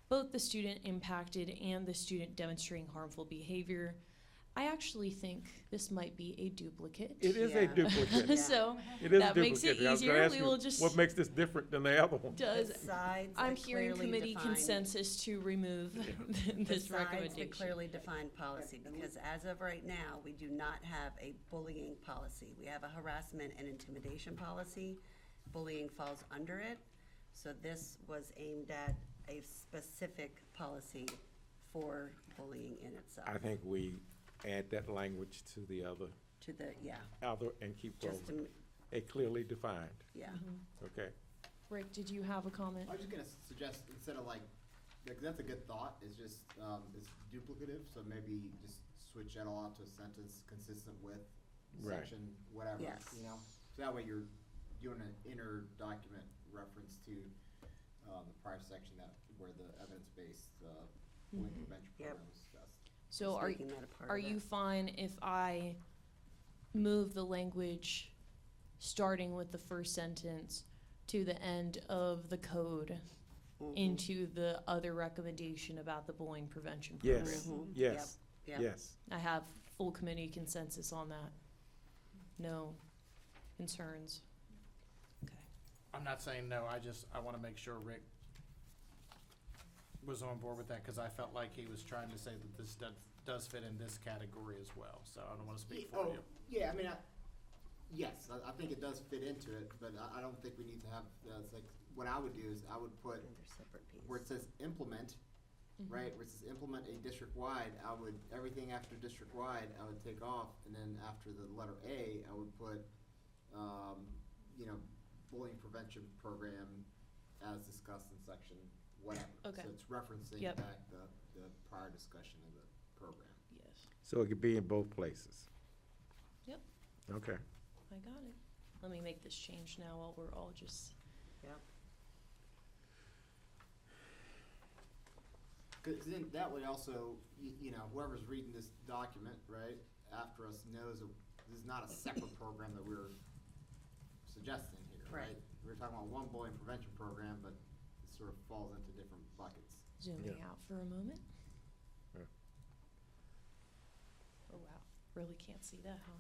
both the student impacted and the student demonstrating harmful behavior. I actually think this might be a duplicate. It is a Yeah. duplicate. Yeah. So It is a that makes it duplicate. I was gonna easier. ask We you, will just, what makes this different than the other one? does, Besides the I'm hearing clearly committee defined- consensus to remove this Besides recommendation. the clearly defined policy, because as of right now, we do not have a bullying policy. We have a harassment and intimidation policy. Bullying falls under it. So this was aimed at a specific policy for bullying in itself. I think we add that language to the other To the, yeah, and keep just rolling. to, A clearly defined, yeah. okay? Rick, did you have a comment? I was just gonna suggest, instead of like that's a good thought, it's just, it's duplicative, so maybe just switch that all out to a sentence consistent with Right. section, whatever, Yes. you know? So that way you're doing an inner document reference to, the prior section where the evidence-based, bullying prevention Yep. program was discussed. So Just are, making that a part are of it. you fine if I move the language starting with the first sentence to the end of the code Mhm. into the other recommendation about the bullying prevention program? Yes, Mhm. yes, Yep. yes. I have full committee consensus on that. No concerns. Okay. I'm not saying no, I wanna make sure Rick was on board with that, cause I felt like he was trying to say that this does fit in this category as well, so I don't wanna speak for you. Yeah, I mean, yes, I think it does fit into it, but I don't think we need to have, it's like, what I would do is I would put, And they're separate pieces. where it says implement, Mm-hmm. right, where it says implement a district-wide, everything after district-wide, I would take off, and then after the letter A, I would put, bullying prevention program as discussed in section whatever. Okay. So it's referencing Yep. back the prior discussion of the program. Yes, So it could be in both places. Yep. Okay. I got it. Let me make this change now while we're all just, Yep. Cause then that way also, whoever's reading this document, right, after us knows that this is not a separate program that we're suggesting here, Right. right? We're talking about one bullying prevention program, but it sort of falls into different buckets. zooming Yeah. out for a moment. Yeah. Oh, wow. Really can't see that, huh?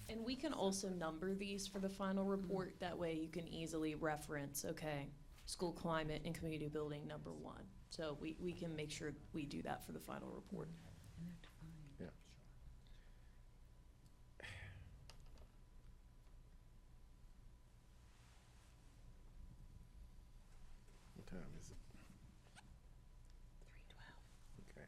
And we can also number these for the final report. That way you can easily reference, okay, school climate and community building number 1. So we can make sure we do that for the final report. Yeah. What time is it? 3:12. Okay.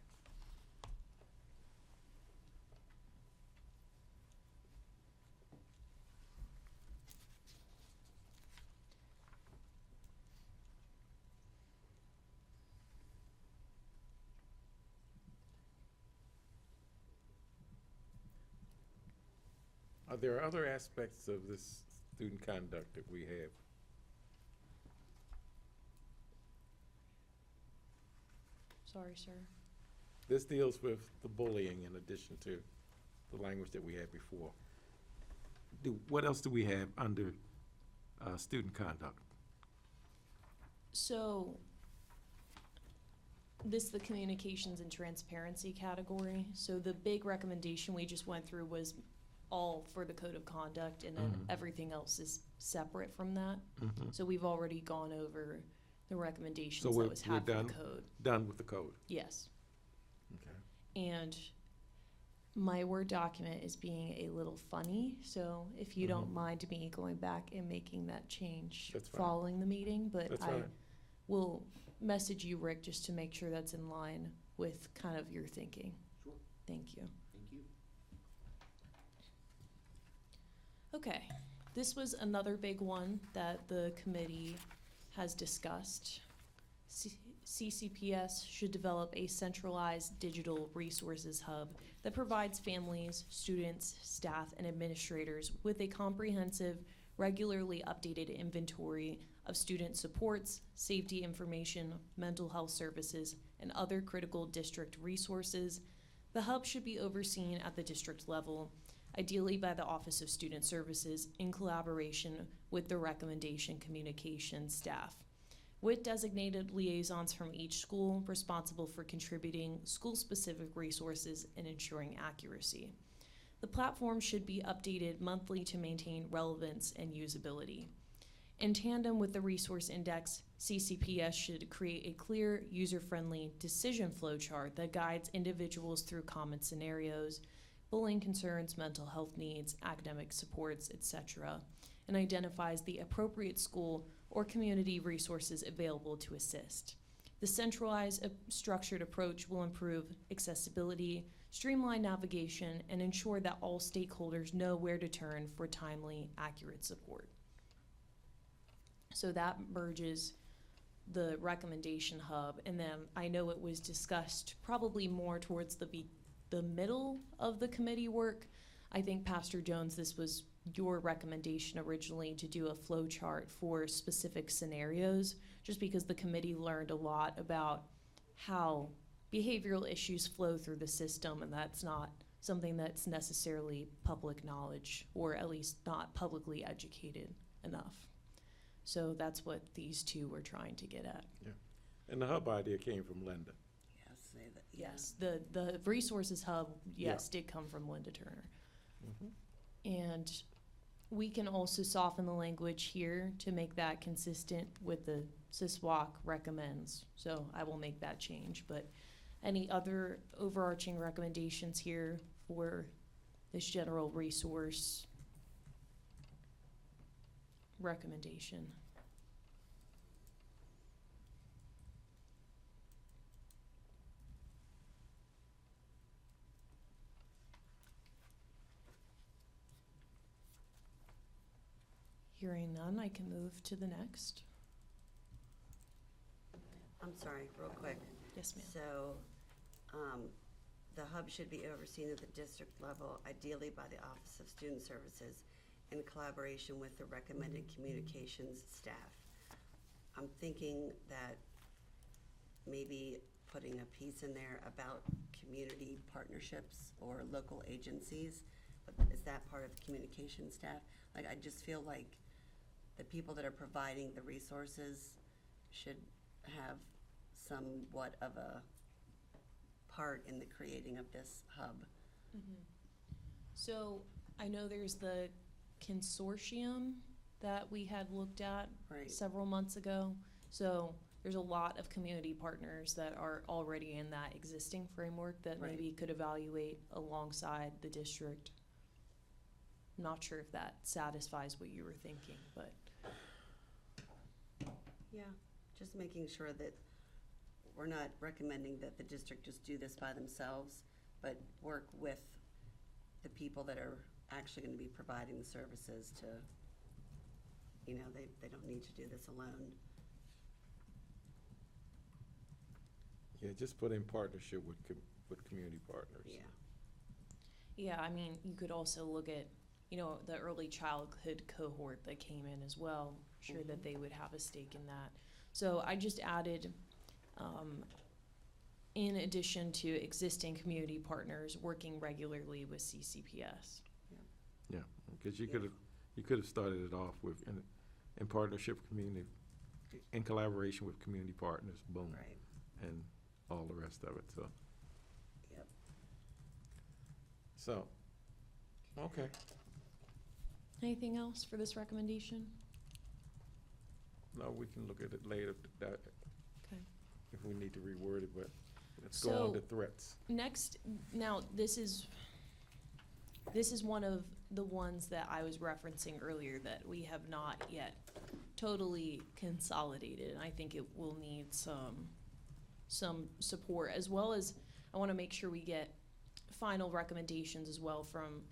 Are there other aspects of this student conduct that we have? Sorry, sir. This deals with the bullying in addition to the language that we had before. What else do we have under student conduct? So, this is the communications and transparency category. So the big recommendation we just went through was all for the code of conduct, and then Mhm. everything else is separate from that. Mhm. So we've already gone over the recommendations So that we're was had for done? the code. Done with the code? Yes. Okay. And my Word document is being a little funny, so if you don't Mhm. mind me going back and making that change That's fine. following the meeting, but That's I fine. will message you, Rick, just to make sure that's in line with kind of your thinking. Sure. Thank you. Thank you. Okay, this was another big one that the committee has discussed. CCPS should develop a centralized digital resources hub that provides families, students, staff, and administrators with a comprehensive, regularly updated inventory of student supports, safety information, mental health services, and other critical district resources. The hub should be overseen at the district level, ideally by the Office of Student Services in collaboration with the recommendation communication staff, with designated liaisons from each school responsible for contributing school-specific resources and ensuring accuracy. The platform should be updated monthly to maintain relevance and usability. In tandem with the resource index, CCPS should create a clear, user-friendly decision flow chart that guides individuals through common scenarios, bullying concerns, mental health needs, academic supports, etc., and identifies the appropriate school or community resources available to assist. The centralized, structured approach will improve accessibility, streamline navigation, and ensure that all stakeholders know where to turn for timely, accurate support. So that merges the recommendation hub, and then I know it was discussed probably more towards the middle of the committee work. I think Pastor Jones, this was your recommendation originally to do a flow chart for specific scenarios, just because the committee learned a lot about how behavioral issues flow through the system, and that's not something that's necessarily public knowledge, or at least not publicly educated enough. So that's what these two were trying to get at. And the hub idea came from Linda. Yeah, say that, yeah. Yes, the resources hub, yes, did come from Linda Turner. And we can also soften the language here to make that consistent with the SSWAC recommends. So I will make that change. But any other overarching recommendations here for this general resource recommendation? Hearing none, I can move to the next. I'm sorry, real quick. Yes, ma'am. So, the hub should be overseen at the district level, ideally by the Office of Student Services, in collaboration with the recommended communications staff. I'm thinking that maybe putting a piece in there about community partnerships or local agencies, but is that part of communication staff? Like, I just feel like the people that are providing the resources should have somewhat of a part in the creating of this hub. So I know there's the consortium that we had looked at Right. several months ago. So there's a lot of community partners that are already in that existing framework that Right. maybe could evaluate alongside the district. I'm not sure if that satisfies what you were thinking, but Yeah, just making sure that we're not recommending that the district just do this by themselves, but work with the people that are actually gonna be providing the services to, you know, they don't need to do this alone. Yeah, just put in partnership with community partners. Yeah, yeah, I mean, you could also look at, you know, the early childhood cohort that came in as well. Sure that they would have a stake in that. So I just added, in addition to existing community partners, working regularly with CCPS. Yeah, because you could have started it off with in partnership community, in collaboration with community partners, boom, right, and all the rest of it. So, yep. so, okay. Anything else for this recommendation? No, we can look at it later. Okay. If we need to reword it, but let's go on to threats. Next, now, this is one of the ones that I was referencing earlier that we have not yet totally consolidated, and I think it will need some support, as well as I want to make sure we get final recommendations as well from,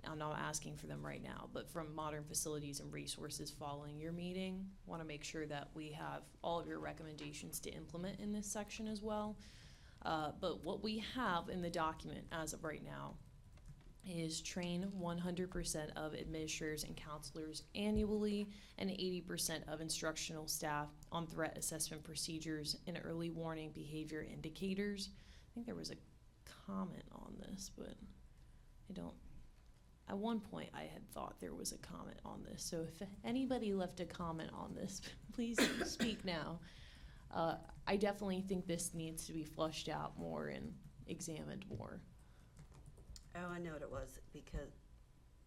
I'm not asking for them right now, but from Modern Facilities and Resources following your meeting. Want to make sure that we have all of your recommendations to implement in this section as well. But what we have in the document as of right now is train 100% of administrators and counselors annually and 80% of instructional staff on threat assessment procedures and early warning behavior indicators. I think there was a comment on this, but I don't. At one point, I had thought there was a comment on this, so if anybody left a comment on this, please speak now. I definitely think this needs to be flushed out more and examined more. Oh, I know what it was, because,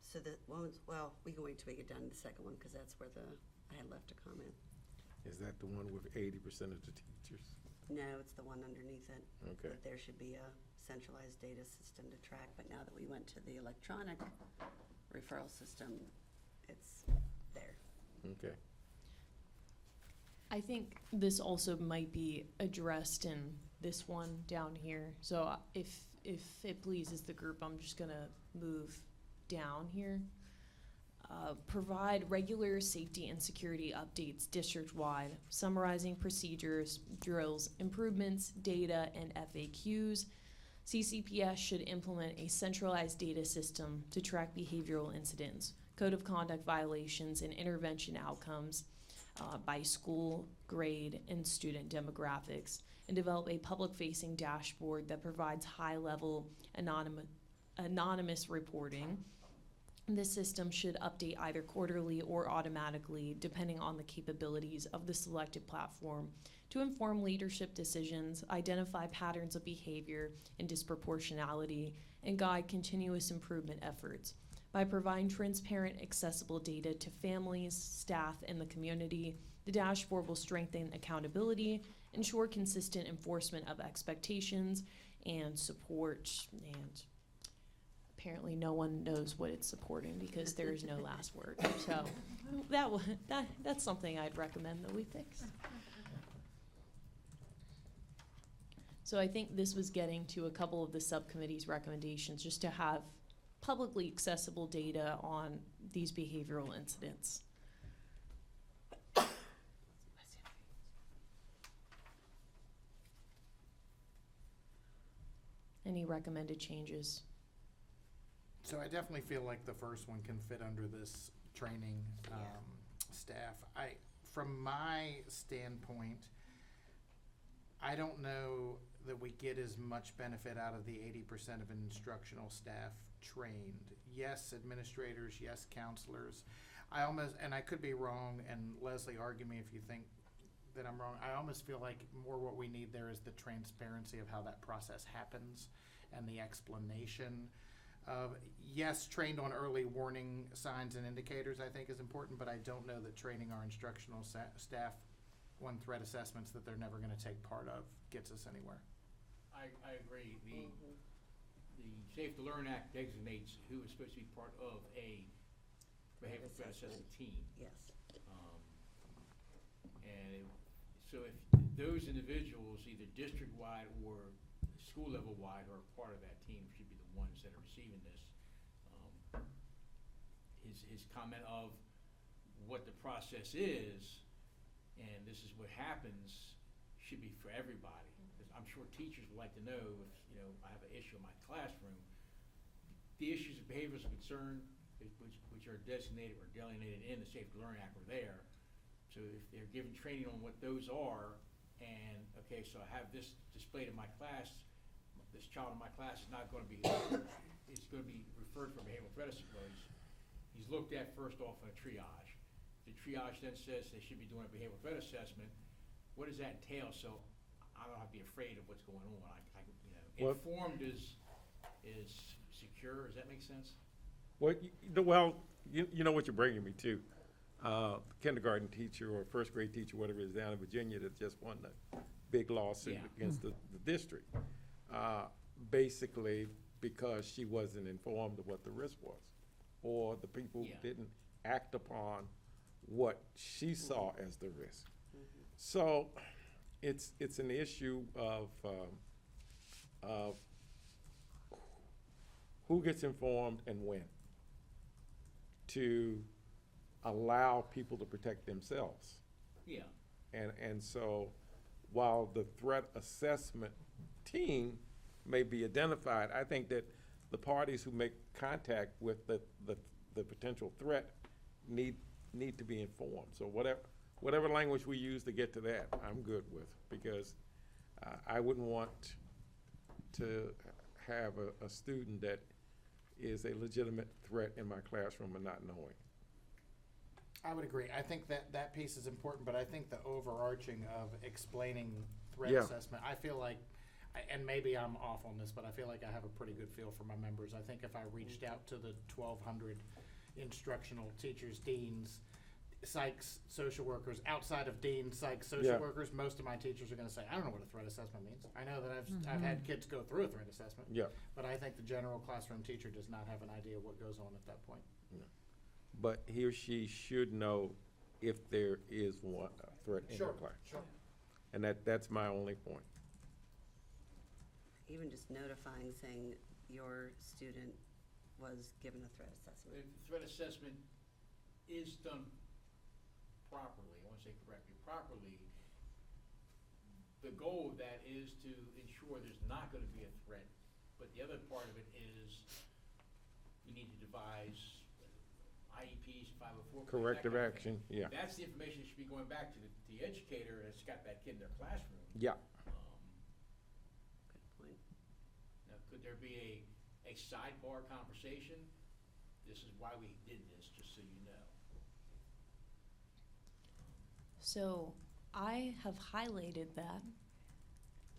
so the one was, well, we can wait till we get down to the second one, because that's where I had left a comment. Is that the one with 80% of the teachers? No, it's the one underneath it. Okay. That there should be a centralized data system to track, but now that we went to the electronic referral system, it's there. Okay. I think this also might be addressed in this one down here. So if it pleases the group, I'm just gonna move down here. provide regular safety and security updates district-wide, summarizing procedures, drills, improvements, data, and FAQs. CCPS should implement a centralized data system to track behavioral incidents, code of conduct violations, and intervention outcomes by school, grade, and student demographics, and develop a public-facing dashboard that provides high-level anonymous reporting. This system should update either quarterly or automatically, depending on the capabilities of the selected platform, to inform leadership decisions, identify patterns of behavior and disproportionality, and guide continuous improvement efforts. By providing transparent, accessible data to families, staff, and the community, the dashboard will strengthen accountability, ensure consistent enforcement of expectations, and support. And apparently no one knows what it's supporting because there is no last word. So that's something I'd recommend that we fix. So I think this was getting to a couple of the subcommittee's recommendations, just to have publicly accessible data on these behavioral incidents. Any recommended changes? So I definitely feel like the first one can fit under this training staff. From my standpoint, I don't know that we get as much benefit out of the 80% of instructional staff trained. Yes, administrators, yes, counselors. And I could be wrong, and Leslie, argue me if you think that I'm wrong. I almost feel like more what we need there is the transparency of how that process happens and the explanation of, yes, trained on early warning signs and indicators I think is important, but I don't know that training our instructional staff on threat assessments that they're never going to take part of gets us anywhere. I agree. The Safe to Learn Act designates who is supposed to be part of a behavioral threat assessment team. Yes. So if those individuals, either district-wide or school-level-wide, are part of that team, should be the ones that are receiving this. His comment of what the process is, and this is what happens, should be for everybody. Because I'm sure teachers would like to know if, I have an issue in my classroom, the issues of behaviors of concern, which are designated or delineated in the Safe to Learn Act, are there. So if they're given training on what those are, and, okay, so I have this displayed in my class, this child in my class is not going to be, it's going to be referred for behavioral threat assessment. He's looked at first off in a triage. The triage then says they should be doing a behavioral threat assessment. What does that entail? So I don't have to be afraid of what's going on. Informed is secure. Does that make sense? Well, you know what you're bringing me to. Kindergarten teacher or first grade teacher, whatever it is, down in Virginia that just won the big lawsuit against the district. Basically because she wasn't informed of what the risk was, or the people didn't act upon what she saw as the risk. So it's an issue of who gets informed and when to allow people to protect themselves. Yeah. And so while the threat assessment team may be identified, I think that the parties who make contact with the potential threat need to be informed. So whatever language we use to get to that, I'm good with, because I wouldn't want to have a student that is a legitimate threat in my classroom and not knowing. I would agree. I think that piece is important, but I think the overarching of explaining threat assessment, I feel like, and maybe I'm off on this, but I feel like I have a pretty good feel for my members. I think if I reached out to the 1,200 instructional teachers, deans, psychs, social workers, outside of deans, psychs, social workers, most of my teachers are going to say, I don't know what a threat assessment means. I know that I've had kids go through a threat assessment, but I think the general classroom teacher does not have an idea what goes on at that point. But he or she should know if there is one threat in the class. Sure. And that's my only point. Even just notifying, saying your student was given a threat assessment. The threat assessment is done properly, I want to say correctly, properly, the goal of that is to ensure there's not going to be a threat. But the other part of it is we need to devise IEPs, 504. Corrective action, yeah. That's the information that should be going back to the educator that's got that kid in their classroom. Yeah. Good point. Now, could there be a sidebar conversation? This is why we did this, just so you know. So I have highlighted that.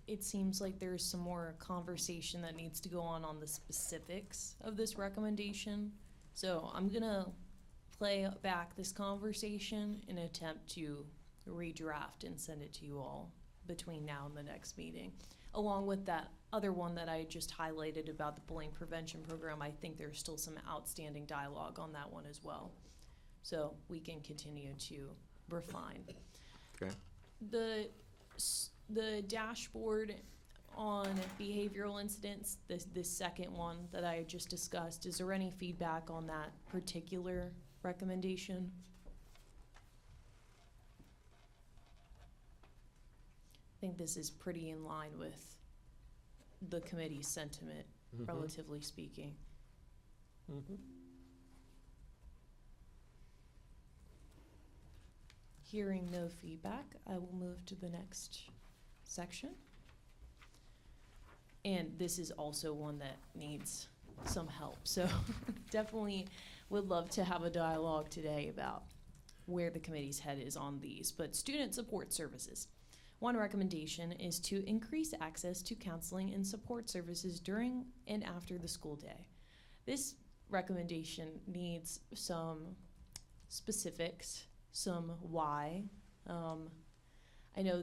It seems like there's some more conversation that needs to go on the specifics of this recommendation. So I'm gonna play back this conversation in an attempt to redraft and send it to you all between now and the next meeting. Along with that other one that I just highlighted about the bullying prevention program, I think there's still some outstanding dialogue on that one as well. So we can continue to refine. Okay. The dashboard on behavioral incidents, this second one that I just discussed, is there any feedback on that particular recommendation? I think this is pretty in line with the committee's sentiment, relatively speaking. Hearing no feedback, I will move to the next section. And this is also one that needs some help, so definitely would love to have a dialogue today about where the committee's head is on these. But student support services. One recommendation is to increase access to counseling and support services during and after the school day. This recommendation needs some specifics, some why. I know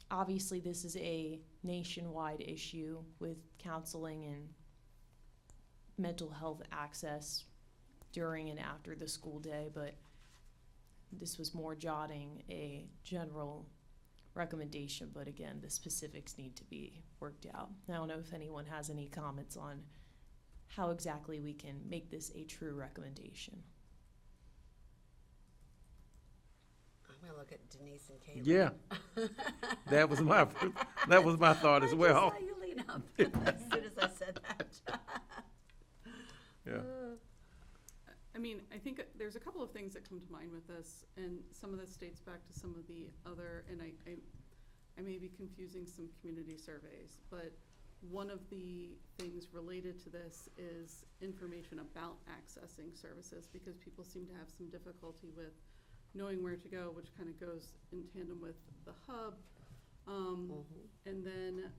obviously this is a nationwide issue with counseling and mental health access during and after the school day, but this was more jotting a general recommendation, but again, the specifics need to be worked out. I don't know if anyone has any comments on how exactly we can make this a true recommendation. I'm gonna look at Denise and Caitlin. Yeah. That was my thought as well. I just saw you lean up as soon as I said that. Yeah. I mean, I think there's a couple of things that come to mind with this, and some of this dates back to some of the other, and I may be confusing some community surveys, but one of the things related to this is information about accessing services, because people seem to have some difficulty with knowing where to go, which kind of goes in tandem with the hub. And then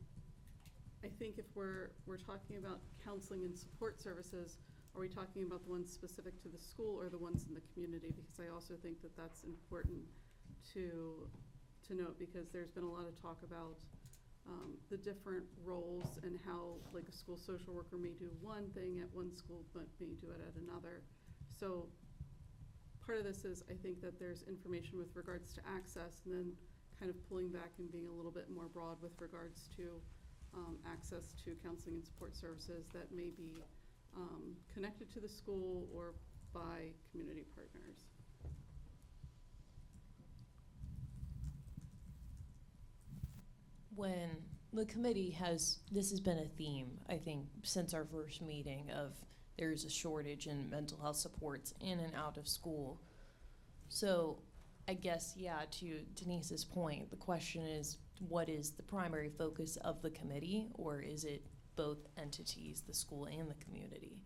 I think if we're talking about counseling and support services, are we talking about the ones specific to the school or the ones in the community? Because I also think that that's important to note, because there's been a lot of talk about the different roles and how, like, a school social worker may do one thing at one school but may do it at another. So part of this is, I think that there's information with regards to access, and then kind of pulling back and being a little bit more broad with regards to access to counseling and support services that may be connected to the school or by community partners. When the committee this has been a theme, I think, since our first meeting, of there's a shortage in mental health supports in and out of school. So I guess, yeah, to Denise's point, the question is, what is the primary focus of the committee, or is it both entities, the school and the community?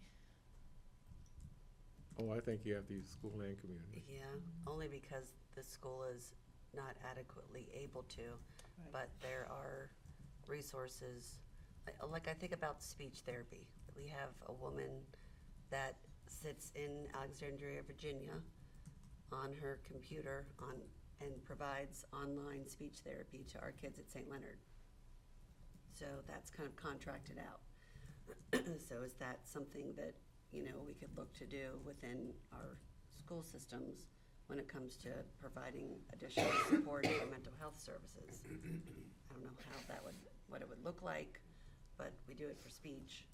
Oh, I think you have to use school and community. Yeah, only because the school is not adequately able to, but there are resources. Like I think about speech therapy. We have a woman that sits in Alexandria, Virginia, on her computer and provides online speech therapy to our kids at St. Leonard. So that's kind of contracted out. So is that something that, we could look to do within our school systems when it comes to providing additional support for mental health services? I don't know what it would look like, but we do it for speech.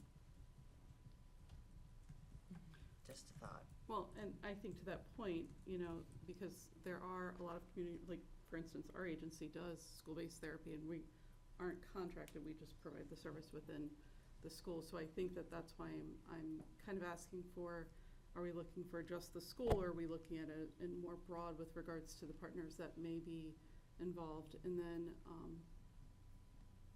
Just a thought. Well, and I think to that point, you know, because there are a lot of community, like, for instance, our agency does school-based therapy, and we aren't contracted, we just provide the service within the school. So I think that that's why I'm kind of asking for, are we looking for just the school, or are we looking at it in more broad with regards to the partners that may be involved? And then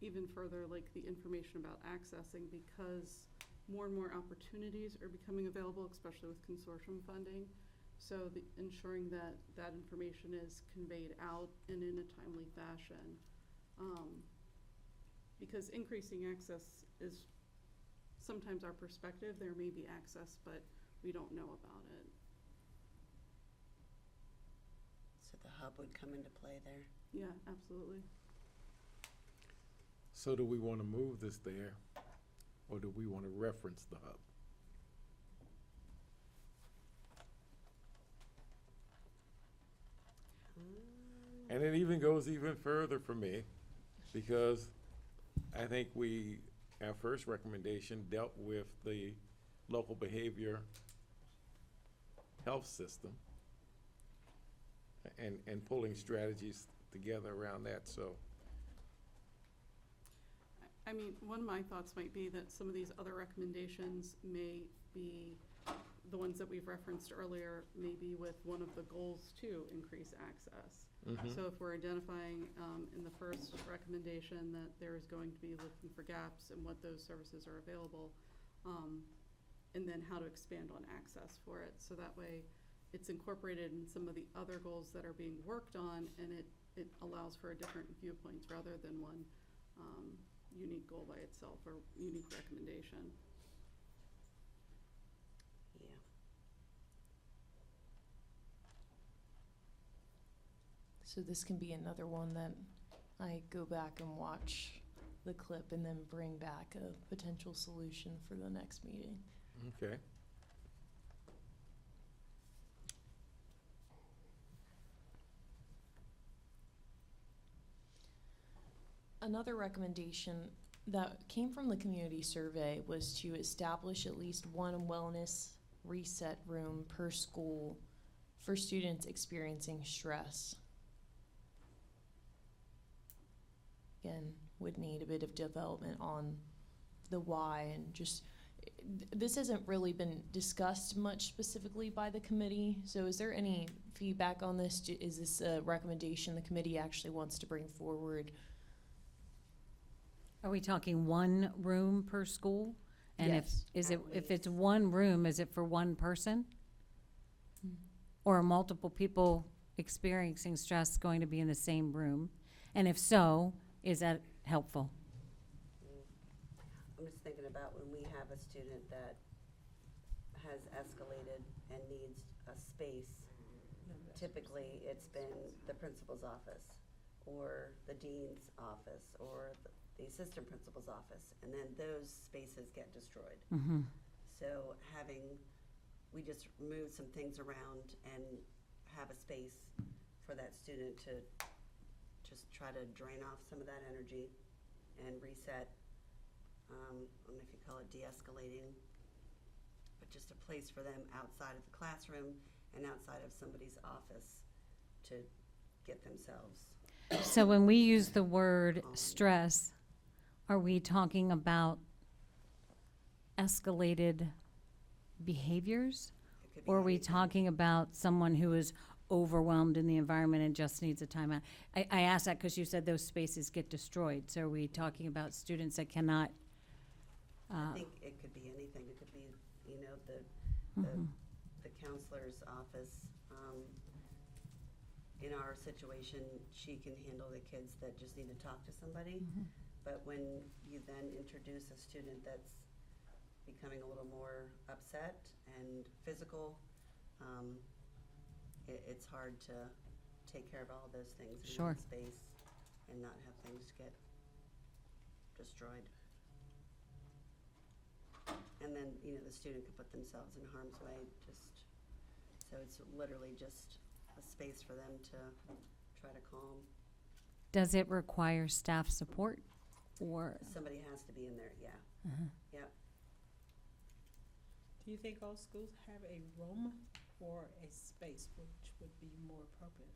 even further, like the information about accessing, because more and more opportunities are becoming available, especially with consortium funding. So ensuring that that information is conveyed out and in a timely fashion. Because increasing access is sometimes our perspective. There may be access, but we don't know about it. So the hub would come into play there. Yeah, absolutely. So do we want to move this there, or do we want to reference the hub? And it even goes even further for me, because I think our first recommendation dealt with the local behavior health system and pulling strategies together around that, so. I mean, one of my thoughts might be that some of these other recommendations may be, the ones that we've referenced earlier, maybe with one of the goals to increase access. So if we're identifying in the first recommendation that there is going to be looking for gaps and what those services are available, and then how to expand on access for it. So that way it's incorporated in some of the other goals that are being worked on, and it allows for a different viewpoints rather than one unique goal by itself or unique recommendation. Yeah. So this can be another one that I go back and watch the clip and then bring back a potential solution for the next meeting. Okay. Another recommendation that came from the community survey was to establish at least one wellness reset room per school for students experiencing stress. Again, would need a bit of development on the why, and just, this hasn't really been discussed much specifically by the committee. So is there any feedback on this? Is this a recommendation the committee actually wants to bring forward? Are we talking one room per school? And Yes. if it's one room, is it for one person? Hmm. Or are multiple people experiencing stress going to be in the same room? And if so, is that helpful? I'm just thinking about when we have a student that has escalated and needs a space. Typically, it's been the principal's office, or the dean's office, or the assistant principal's office, and then those spaces get destroyed. Mm-hmm. So we just move some things around and have a space for that student to just try to drain off some of that energy and reset. I don't know if you call it de-escalating, but just a place for them outside of the classroom and outside of somebody's office to get themselves. So when we use the word stress, are we talking about escalated behaviors? It could be Or are we anything. talking about someone who is overwhelmed in the environment and just needs a timeout? I asked that because you said those spaces get destroyed. So are we talking about students that cannot? I think it could be anything. It could be, you know, the counselor's office. In our situation, she can handle the kids that just need to talk to somebody. But when you then introduce a student that's becoming a little more upset and physical, it's hard to take care of all those things in Sure. one space and not have things get destroyed. And then, you know, the student could put themselves in harm's way, so it's literally just a space for them to try to calm. Does it require staff support or? Somebody has to be in there, yeah. Yep. Do you think all schools have a room or a space, which would be more appropriate?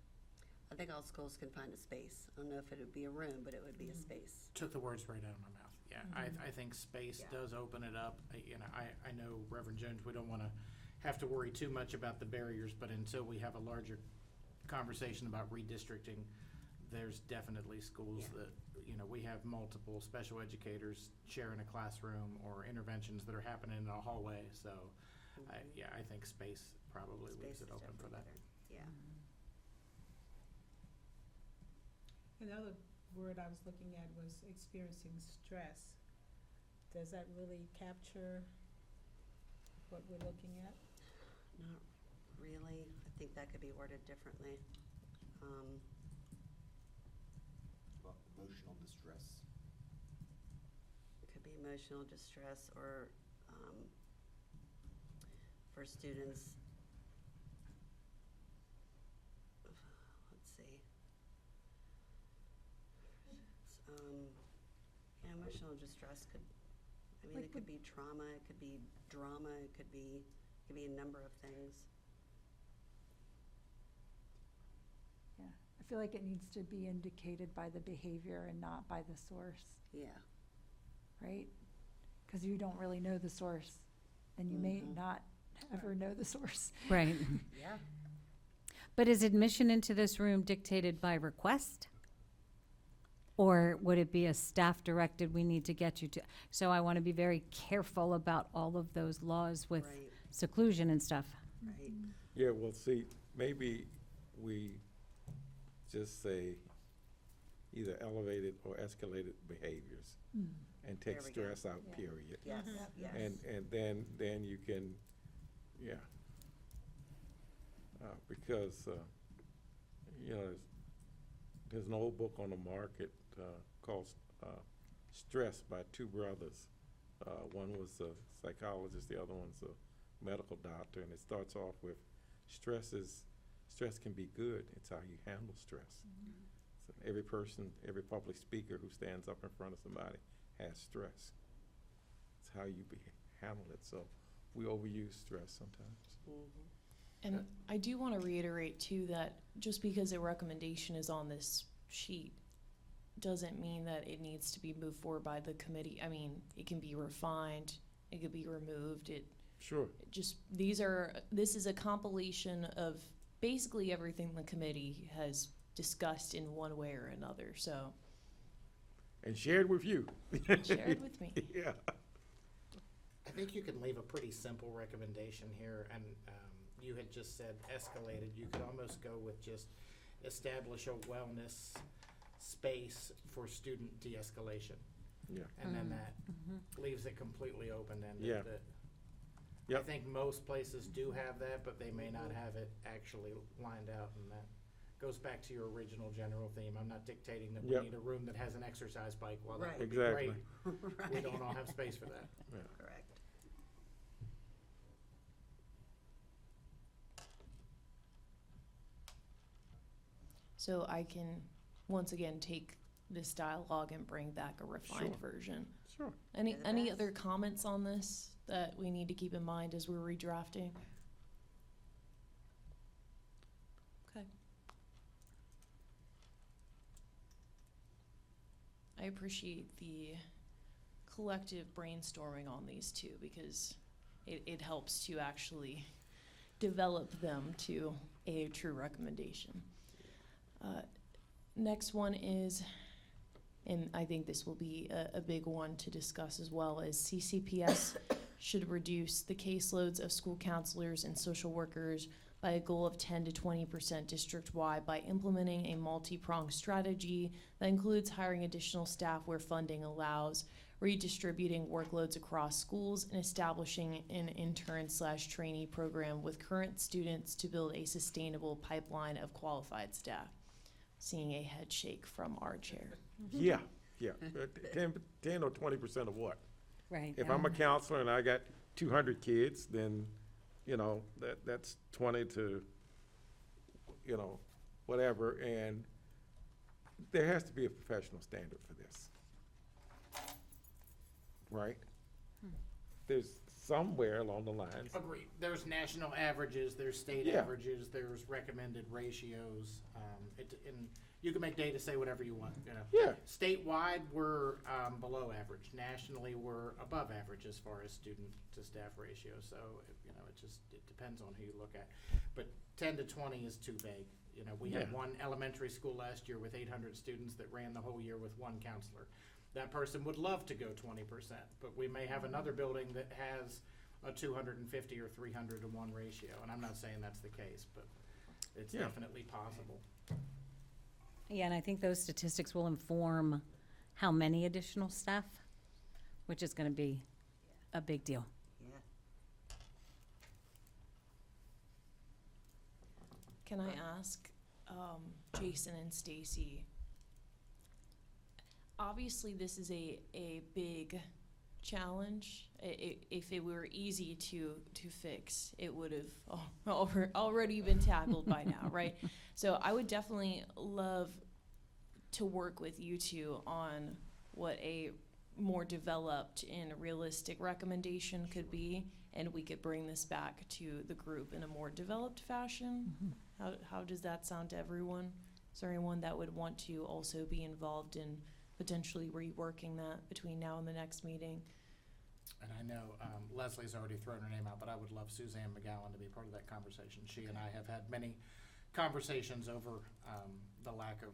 I think all schools can find a space. I don't know if it would be a room, but it would be a space. Took the words right out of my mouth. Yeah, I think space Yeah. does open it up. I know Reverend Jones, we don't want to have to worry too much about the barriers, but until we have a larger conversation about redistricting, there's definitely schools Yeah. that, we have multiple special educators sharing a classroom or interventions that are happening in a hallway, so I think space probably Space leaves is it open for definitely that. better. Yeah. Another word I was looking at was experiencing stress. Does that really capture what we're looking at? Not really. I think that could be worded differently. About emotional distress. It could be emotional distress or, for students, let's see. Yeah, emotional distress could, Like it could be trauma, it could be drama, it could be a number of things. Yeah, I feel like it needs to be indicated by the behavior and not by the source, Yeah. right? Because you don't really know the source, and you may Mhm. not ever know the source. Right. Yeah. But is admission into this room dictated by request? Or would it be a staff directed, we need to get you to? So I want to be very careful about all of those laws with Right, seclusion and stuff. right. Yeah, well, see, maybe we just say either elevated or escalated behaviors and take There we go. stress out, Yeah. period. Yes, yes. And then you can, yeah. Because, there's an old book on the market called Stress by two brothers. One was a psychologist, the other one's a medical doctor, and it starts off with stress can be good. It's how you handle stress. So every person, every public speaker who stands up in front of somebody has stress. It's how you handle it. So we overuse stress sometimes. Mhm. And I do want to reiterate too that just because a recommendation is on this sheet doesn't mean that it needs to be moved forward by the committee. I mean, it can be refined, it could be removed, Sure. this is a compilation of basically everything the committee has discussed in one way or another, so And shared with you. share it with me. Yeah. I think you can leave a pretty simple recommendation here, and you had just said escalated. You could almost go with just establish a wellness space for student de-escalation. Yeah. And then that leaves it completely open-ended. Yeah. I Yep. think most places do have that, but they may not have it actually lined out, and that goes back to your original general theme. I'm not dictating that we Yep. need a room that has an exercise bike. While that Right. would be Exactly. great, Right. we don't all have space for that. Yeah. Correct. So I can, once again, take this dialogue and bring back a refined Sure. version. Sure. Any You're the any best. other comments on this that we need to keep in mind as we're redrafting? Okay. I appreciate the collective brainstorming on these two because it helps to actually develop them to a true recommendation. Next one is, and I think this will be a big one to discuss as well, is CCPS should reduce the caseloads of school counselors and social workers by a goal of 10 to 20% district-wide by implementing a multi-pronged strategy that includes hiring additional staff where funding allows, redistributing workloads across schools, and establishing an intern/trainee program with current students to build a sustainable pipeline of qualified staff. Seeing a head shake from our chair. Yeah. 10 or 20% of what? Right. If I'm a counselor and I got 200 kids, then, that's 20 to, whatever, and there has to be a professional standard for this. Right? There's somewhere along the lines. Agreed. There's national averages, there's state Yeah. averages, there's recommended ratios. And you can make data say whatever you want, you know. Yeah. Statewide, we're below average. Nationally, we're above average as far as student to staff ratio. So, you know, it depends on who you look at. But 10 to 20 is too vague. You know, we had Yeah. one elementary school last year with 800 students that ran the whole year with one counselor. That person would love to go 20%, but we may have another building that has a 250 or 300 to 1 ratio. And I'm not saying that's the case, but it's Yeah. definitely possible. Yeah, and I think those statistics will inform how many additional staff, which is gonna be a big deal. Yeah. Can I ask, Jason and Stacy, obviously this is a big challenge. If it were easy to fix, it would have already been tackled by now, right? So I would definitely love to work with you two on what a more developed and realistic recommendation could be, and we could bring this back to the group in a more developed fashion. How does that sound to everyone? Is there anyone that would want to also be involved in potentially reworking that between now and the next meeting? And I know Leslie's already thrown her name out, but I would love Suzanne McGowan to be part of that conversation. She and I have had many conversations over the lack of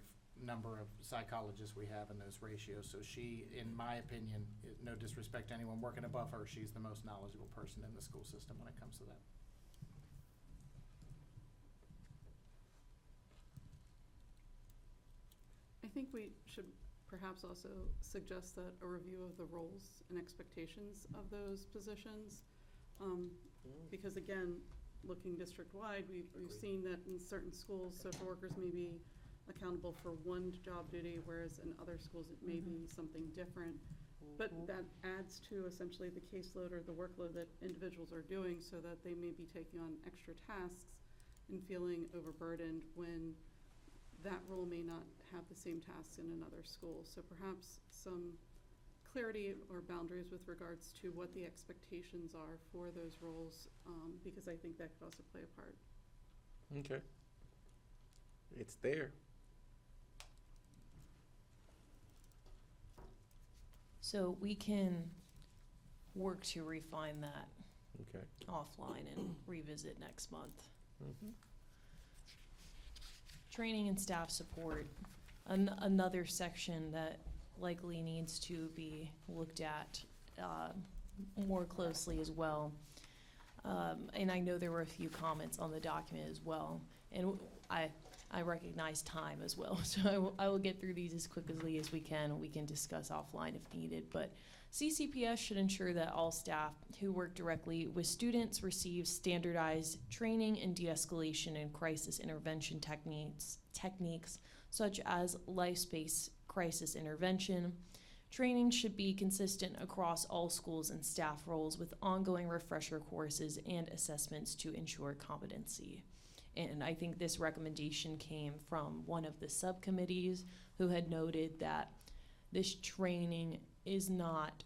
number of psychologists we have in those ratios. So she, in my opinion, no disrespect to anyone working above her, she's the most knowledgeable person in the school system when it comes to that. I think we should perhaps also suggest that a review of the roles and expectations of those positions. Because again, looking district-wide, we've seen that in certain schools, social workers may be accountable for one job duty, whereas in other schools it may be something different. But that adds to essentially the caseload or the workload that individuals are doing, so that they may be taking on extra tasks and feeling overburdened when that role may not have the same tasks in another school. So perhaps some clarity or boundaries with regards to what the expectations are for those roles, because I think that could also play a part. Okay. It's there. So we can work to refine that Okay. offline and revisit next month. Mhm. Training and staff support, another section that likely needs to be looked at more closely as well. And I know there were a few comments on the document as well. And I recognize time as well, so I will get through these as quickly as we can. We can discuss offline if needed. But CCPS should ensure that all staff who work directly with students receive standardized training in de-escalation and crisis intervention techniques such as life-space crisis intervention. Training should be consistent across all schools and staff roles with ongoing refresher courses and assessments to ensure competency. And I think this recommendation came from one of the subcommittees who had noted that this training is not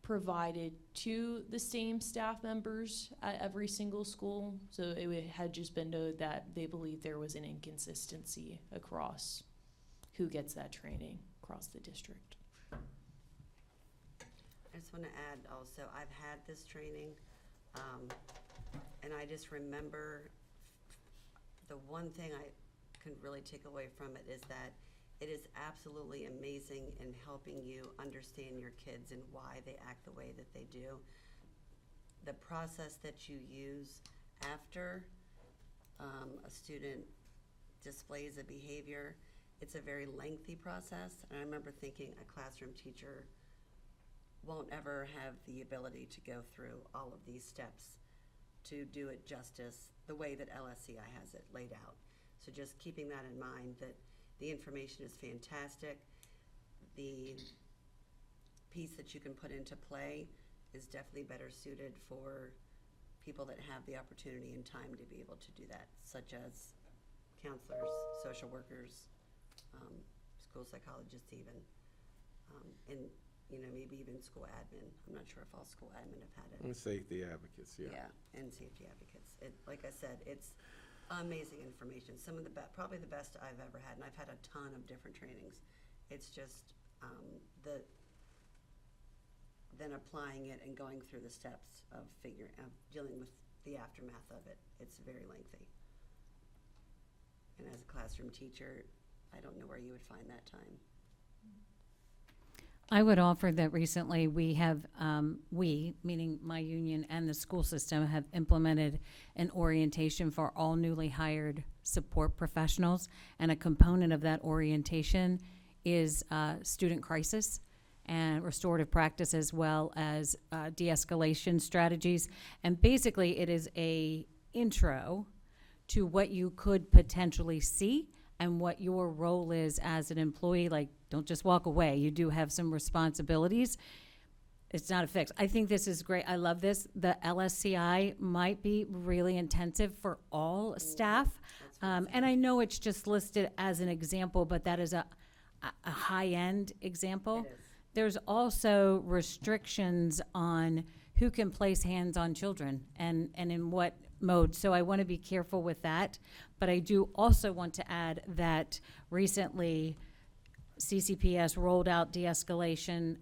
provided to the same staff members at every single school. So it had just been noted that they believe there was an inconsistency across who gets that training across the district. I just want to add also, I've had this training, and I just remember the one thing I can really take away from it is that it is absolutely amazing in helping you understand your kids and why they act the way that they do. The process that you use after a student displays a behavior, it's a very lengthy process. And I remember thinking a classroom teacher won't ever have the ability to go through all of these steps to do it justice the way that LSCI has it laid out. So just keeping that in mind, that the information is fantastic. The piece that you can put into play is definitely better suited for people that have the opportunity and time to be able to do that, such as counselors, social workers, school psychologists even. And you know, maybe even school admin. I'm not sure if all school admin have had it. And safety advocates, yeah. Yeah, and safety advocates. Like I said, it's amazing information. Some of the probably the best I've ever had, and I've had a ton of different trainings. It's just then applying it and going through the steps of dealing with the aftermath of it. It's very lengthy. And as a classroom teacher, I don't know where you would find that time. I would offer that recently we have, we, meaning my union and the school system, have implemented an orientation for all newly hired support professionals. And a component of that orientation is student crisis and restorative practice, as well as de-escalation strategies. And basically, it is a intro to what you could potentially see and what your role is as an employee. Like, don't just walk away. You do have some responsibilities. It's not a fix. I think this is great. I love this. The LSCI might be really intensive for all staff. And I know it's just listed as an example, but that is a high-end example. It is. There's also restrictions on who can place hands on children and in what mode. So I want to be careful with that. But I do also want to add that recently CCPS rolled out de-escalation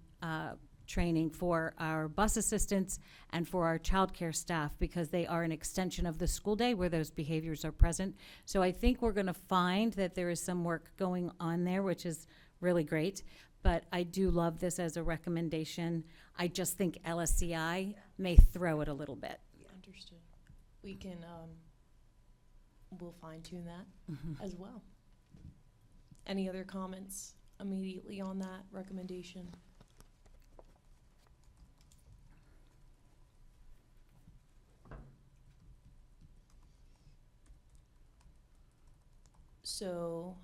training for our bus assistants and for our childcare staff, because they are an extension of the school day where those behaviors are present. So I think we're going to find that there is some work going on there, which is really great. But I do love this as a recommendation. I just think LSCI may throw it a little bit. Understood. We can, we'll fine tune that as well. Any other comments immediately on that recommendation? So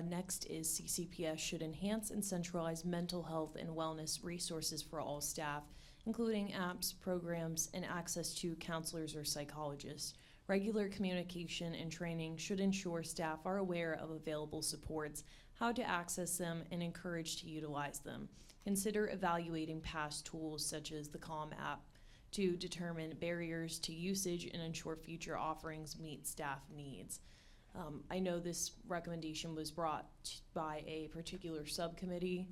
next is CCPS should enhance and centralize mental health and wellness resources for all staff, including apps, programs, and access to counselors or psychologists. Regular communication and training should ensure staff are aware of available supports, how to access them, and encouraged to utilize them. Consider evaluating past tools such as the Calm app to determine barriers to usage and ensure future offerings meet staff needs. I know this recommendation was brought by a particular subcommittee,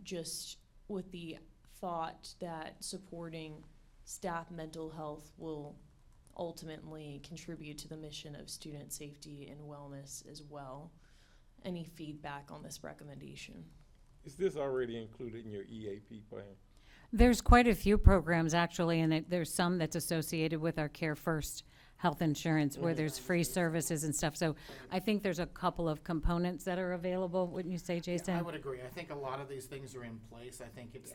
just with the thought that supporting staff mental health will ultimately contribute to the mission of student safety and wellness as well. Any feedback on this recommendation? Is this already included in your EAP plan? There's quite a few programs, actually, and there's some that's associated with our Care First health insurance, where there's free services and stuff. So I think there's a couple of components that are available, wouldn't you say, Jason? Yeah, I would agree. I think a lot of these things are in place. I think it's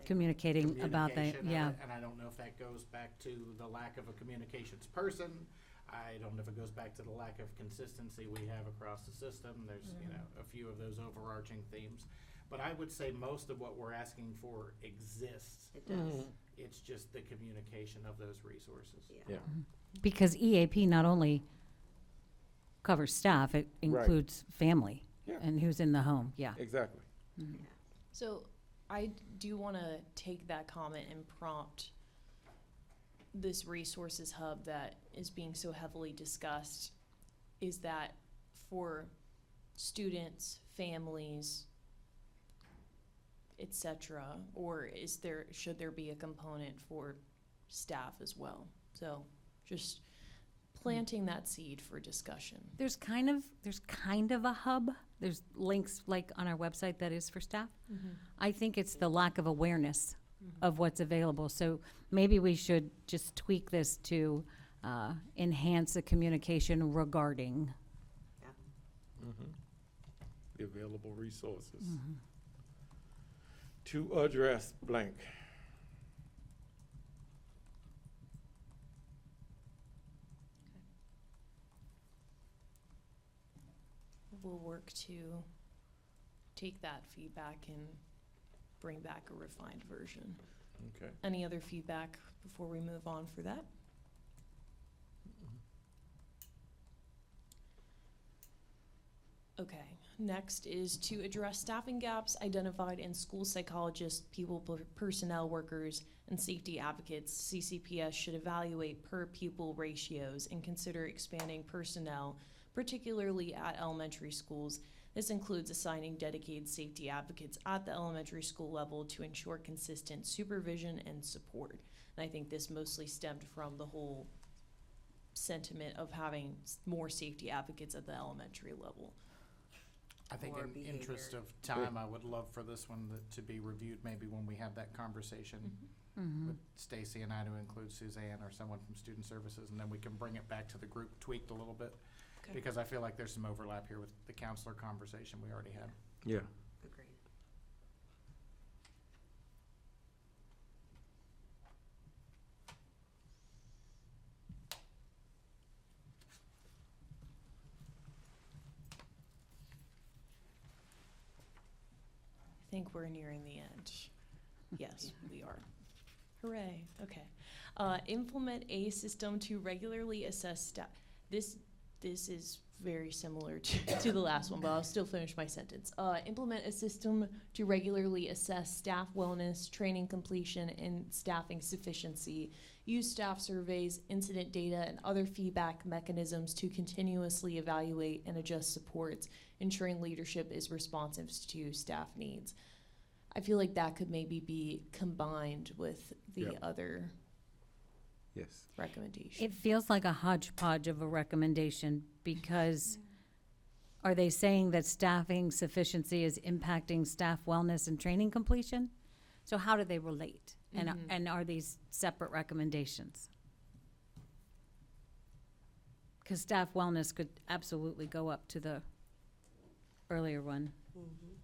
Communicating about that, communication of yeah. it, and I don't know if that goes back to the lack of a communications person. I don't know if it goes back to the lack of consistency we have across the system. There's, you know, a few of those overarching themes. But I would say most of what we're asking for exists. It does. It's just the communication of those resources. Yeah. Because EAP not only covers staff, it includes family Yeah. and who's in the home, yeah. Exactly. So I do want to take that comment and prompt this resources hub that is being so heavily discussed. Is that for students, families, etc., or should there be a component for staff as well? So just planting that seed for discussion. There's kind of a hub. There's links like on our website that is for staff. I think it's the lack of awareness of what's available. So maybe we should just tweak this to enhance the communication regarding. The available resources. To address blank. We'll work to take that feedback and bring back a refined version. Okay. Any other feedback before we move on for that? Okay, next is to address staffing gaps identified in school psychologists, personnel workers, and safety advocates. CCPS should evaluate per pupil ratios and consider expanding personnel, particularly at elementary schools. This includes assigning dedicated safety advocates at the elementary school level to ensure consistent supervision and support. And I think this mostly stemmed from the whole sentiment of having more safety advocates at the elementary level. I think Or in behavior. interest of time, I would love for this one to be reviewed maybe when we have that conversation with Stacy and I, to include Suzanne or someone from Student Services, and then we can bring it back to the group tweaked a little bit. Okay. Because I feel like there's some overlap here with the counselor conversation we already had. Yeah. Agreed. I think we're nearing the end. Yes, we are. Hooray, okay. Implement a system to regularly assess staff. This is very similar to the last one, but I'll still finish my sentence. Implement a system to regularly assess staff wellness, training completion, and staffing sufficiency. Use staff surveys, incident data, and other feedback mechanisms to continuously evaluate and adjust supports, ensuring leadership is responsive to staff needs. I feel like that could maybe be combined with the Yep. other Yes. recommendation. It feels like a hodgepodge of a recommendation, because are they saying that staffing sufficiency is impacting staff wellness and training completion? So how do they relate? And are these separate recommendations? Because staff wellness could absolutely go up to the earlier one. Mhm.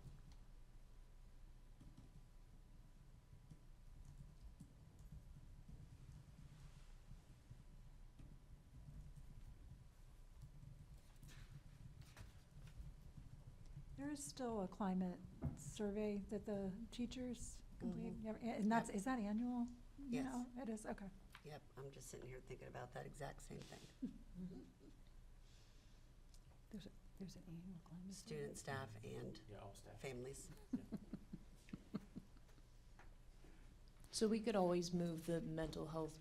There is still a climate survey that the teachers complete, and that's, is that annual? You Yes. know, it is, okay. Yep, I'm just sitting here thinking about that exact same thing. There's an annual climate survey. Student, staff, and Yeah, all staff. families. So we could always move the mental health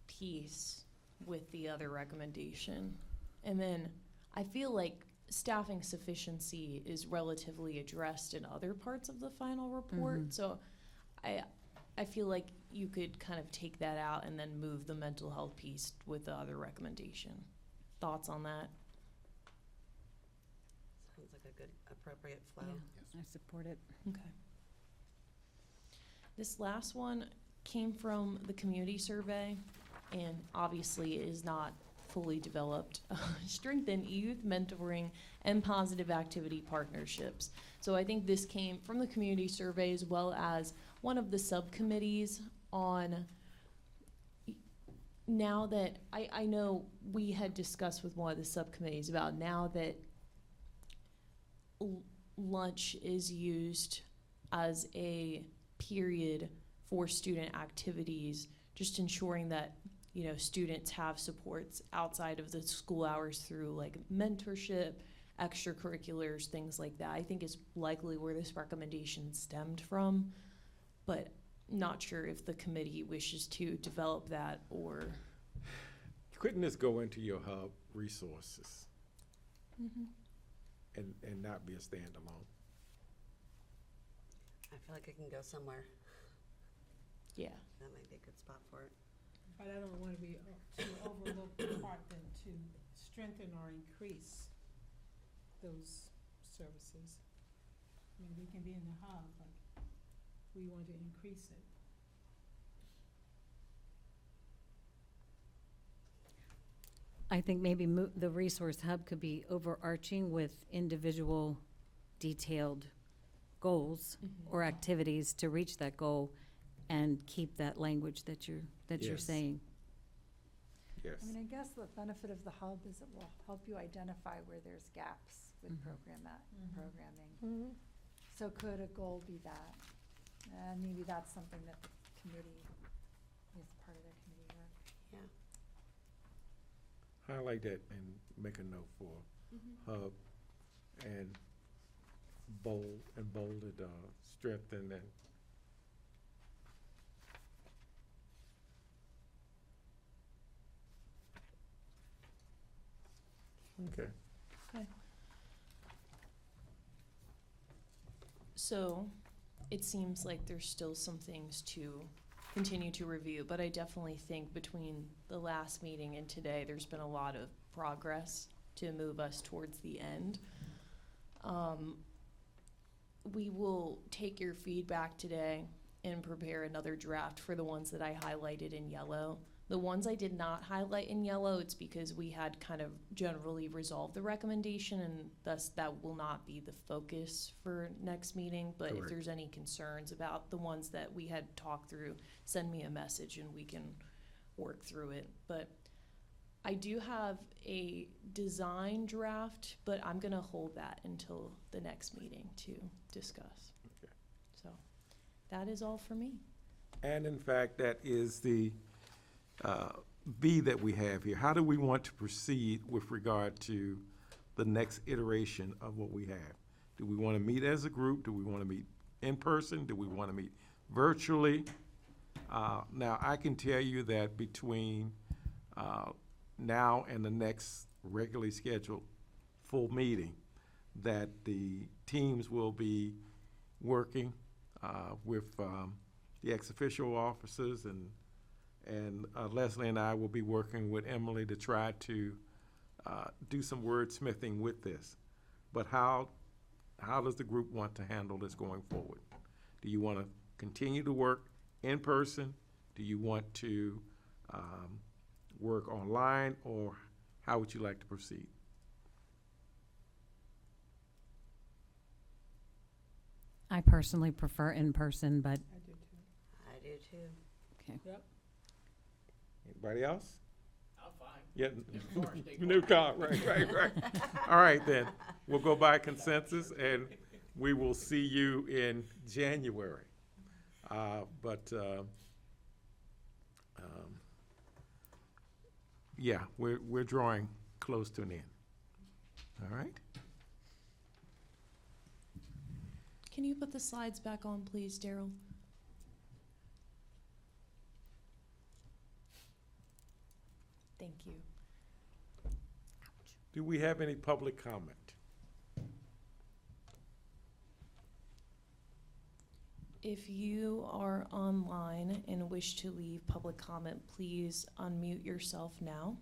piece with the other recommendation. And then I feel like staffing sufficiency is relatively addressed in other parts of the final report. So I feel like you could kind of take that out and then move the mental health piece with the other recommendation. Thoughts on that? Sounds like a good, appropriate flow. I support it. Okay. This last one came from the community survey and obviously is not fully developed. Strengthen youth mentoring and positive activity partnerships. So I think this came from the community survey as well as one of the subcommittees on, now that, I know we had discussed with one of the subcommittees about now that lunch is used as a period for student activities, just ensuring that, you know, students have supports outside of the school hours through like mentorship, extracurriculars, things like that, I think is likely where this recommendation stemmed from, but not sure if the committee wishes to develop that or. Couldn't this go into your hub resources and not be a standalone? I feel like it can go somewhere. Yeah. That might be a good spot for it. But I don't wanna be to overlook the part then to strengthen or increase those services. I mean, they can be in the hub, but we want to increase it. I think maybe the resource hub could be overarching with individual detailed goals or activities to reach that goal, and keep that language that you're Yes. saying. Yes. I mean, I guess the benefit of the hub is it will help you identify where there's gaps with programming. So could a goal be that? And maybe that's something that the committee is part of their committee work. Yeah. Highlight that and make a note for hub and bolded, strengthened, and okay. Okay. So, it seems like there's still some things to continue to review, but I definitely think between the last meeting and today, there's been a lot of progress to move us towards the end. We will take your feedback today and prepare another draft for the ones that I highlighted in yellow. The ones I did not highlight in yellow, it's because we had kind of generally resolved the recommendation, and thus that will not be the focus for next meeting. But Correct. if there's any concerns about the ones that we had talked through, send me a message and we can work through it. But I do have a design draft, but I'm gonna hold that until the next meeting to discuss. Okay. So that is all for me. And in fact, that is the B that we have here. How do we want to proceed with regard to the next iteration of what we have? Do we want to meet as a group? Do we want to meet in person? Do we want to meet virtually? Now, I can tell you that between now and the next regularly scheduled full meeting, that the teams will be working with the ex-official officers, and Leslie and I will be working with Emily to try to do some wordsmithing with this. But how does the group want to handle this going forward? Do you want to continue to work in person? Do you want to work online, or how would you like to proceed? I personally prefer in person, but I do too. I do too. okay. Yep. Anybody else? I'm fine. Yeah. New car, stay New quiet. car, right. All right, then. We'll go by consensus, and we will see you in January. Yeah, we're drawing close to an end. All right? Can you put the slides back on, please, Daryl? Thank you. Do we have any public comment? If you are online and wish to leave public comment, please unmute yourself now.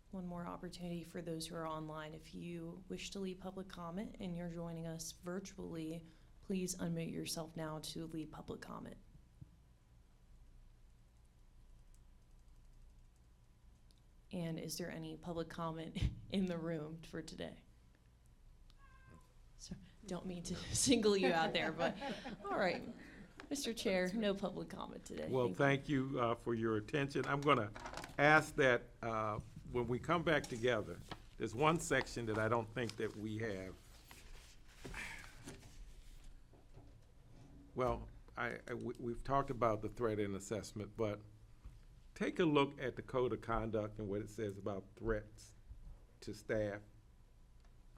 One more opportunity for those who are online. If you wish to leave public comment and you're joining us virtually, please unmute yourself now to leave public comment. And is there any public comment in the room for today? So, don't mean to single you out there, but all right. Mr. Chair, no public comment today. Well, thank you for your attention. I'm going to ask that when we come back together, there's one section that I don't think that we have. Well, we've talked about the threat and assessment, but take a look at the code of conduct and what it says about threats to staff.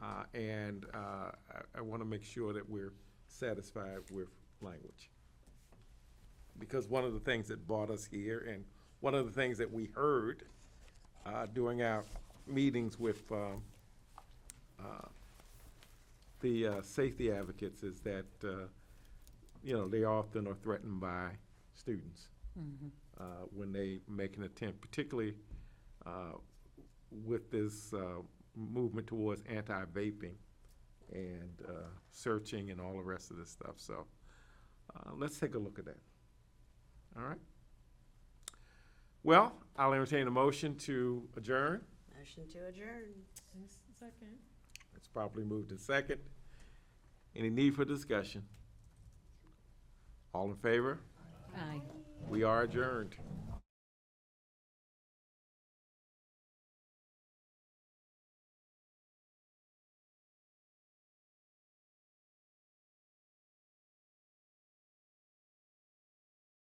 I want to make sure that we're satisfied with language. Because one of the things that brought us here, and one of the things that we heard during our meetings with the safety advocates, is that they often are threatened by students when they make an attempt, particularly with this movement towards anti-vaping and searching and all the rest of this stuff. So let's take a look at that. All right. Well, I'll entertain a motion to adjourn. Motion to adjourn. Second. It's properly moved in second. Any need for discussion? All in favor? Aye. We are adjourned.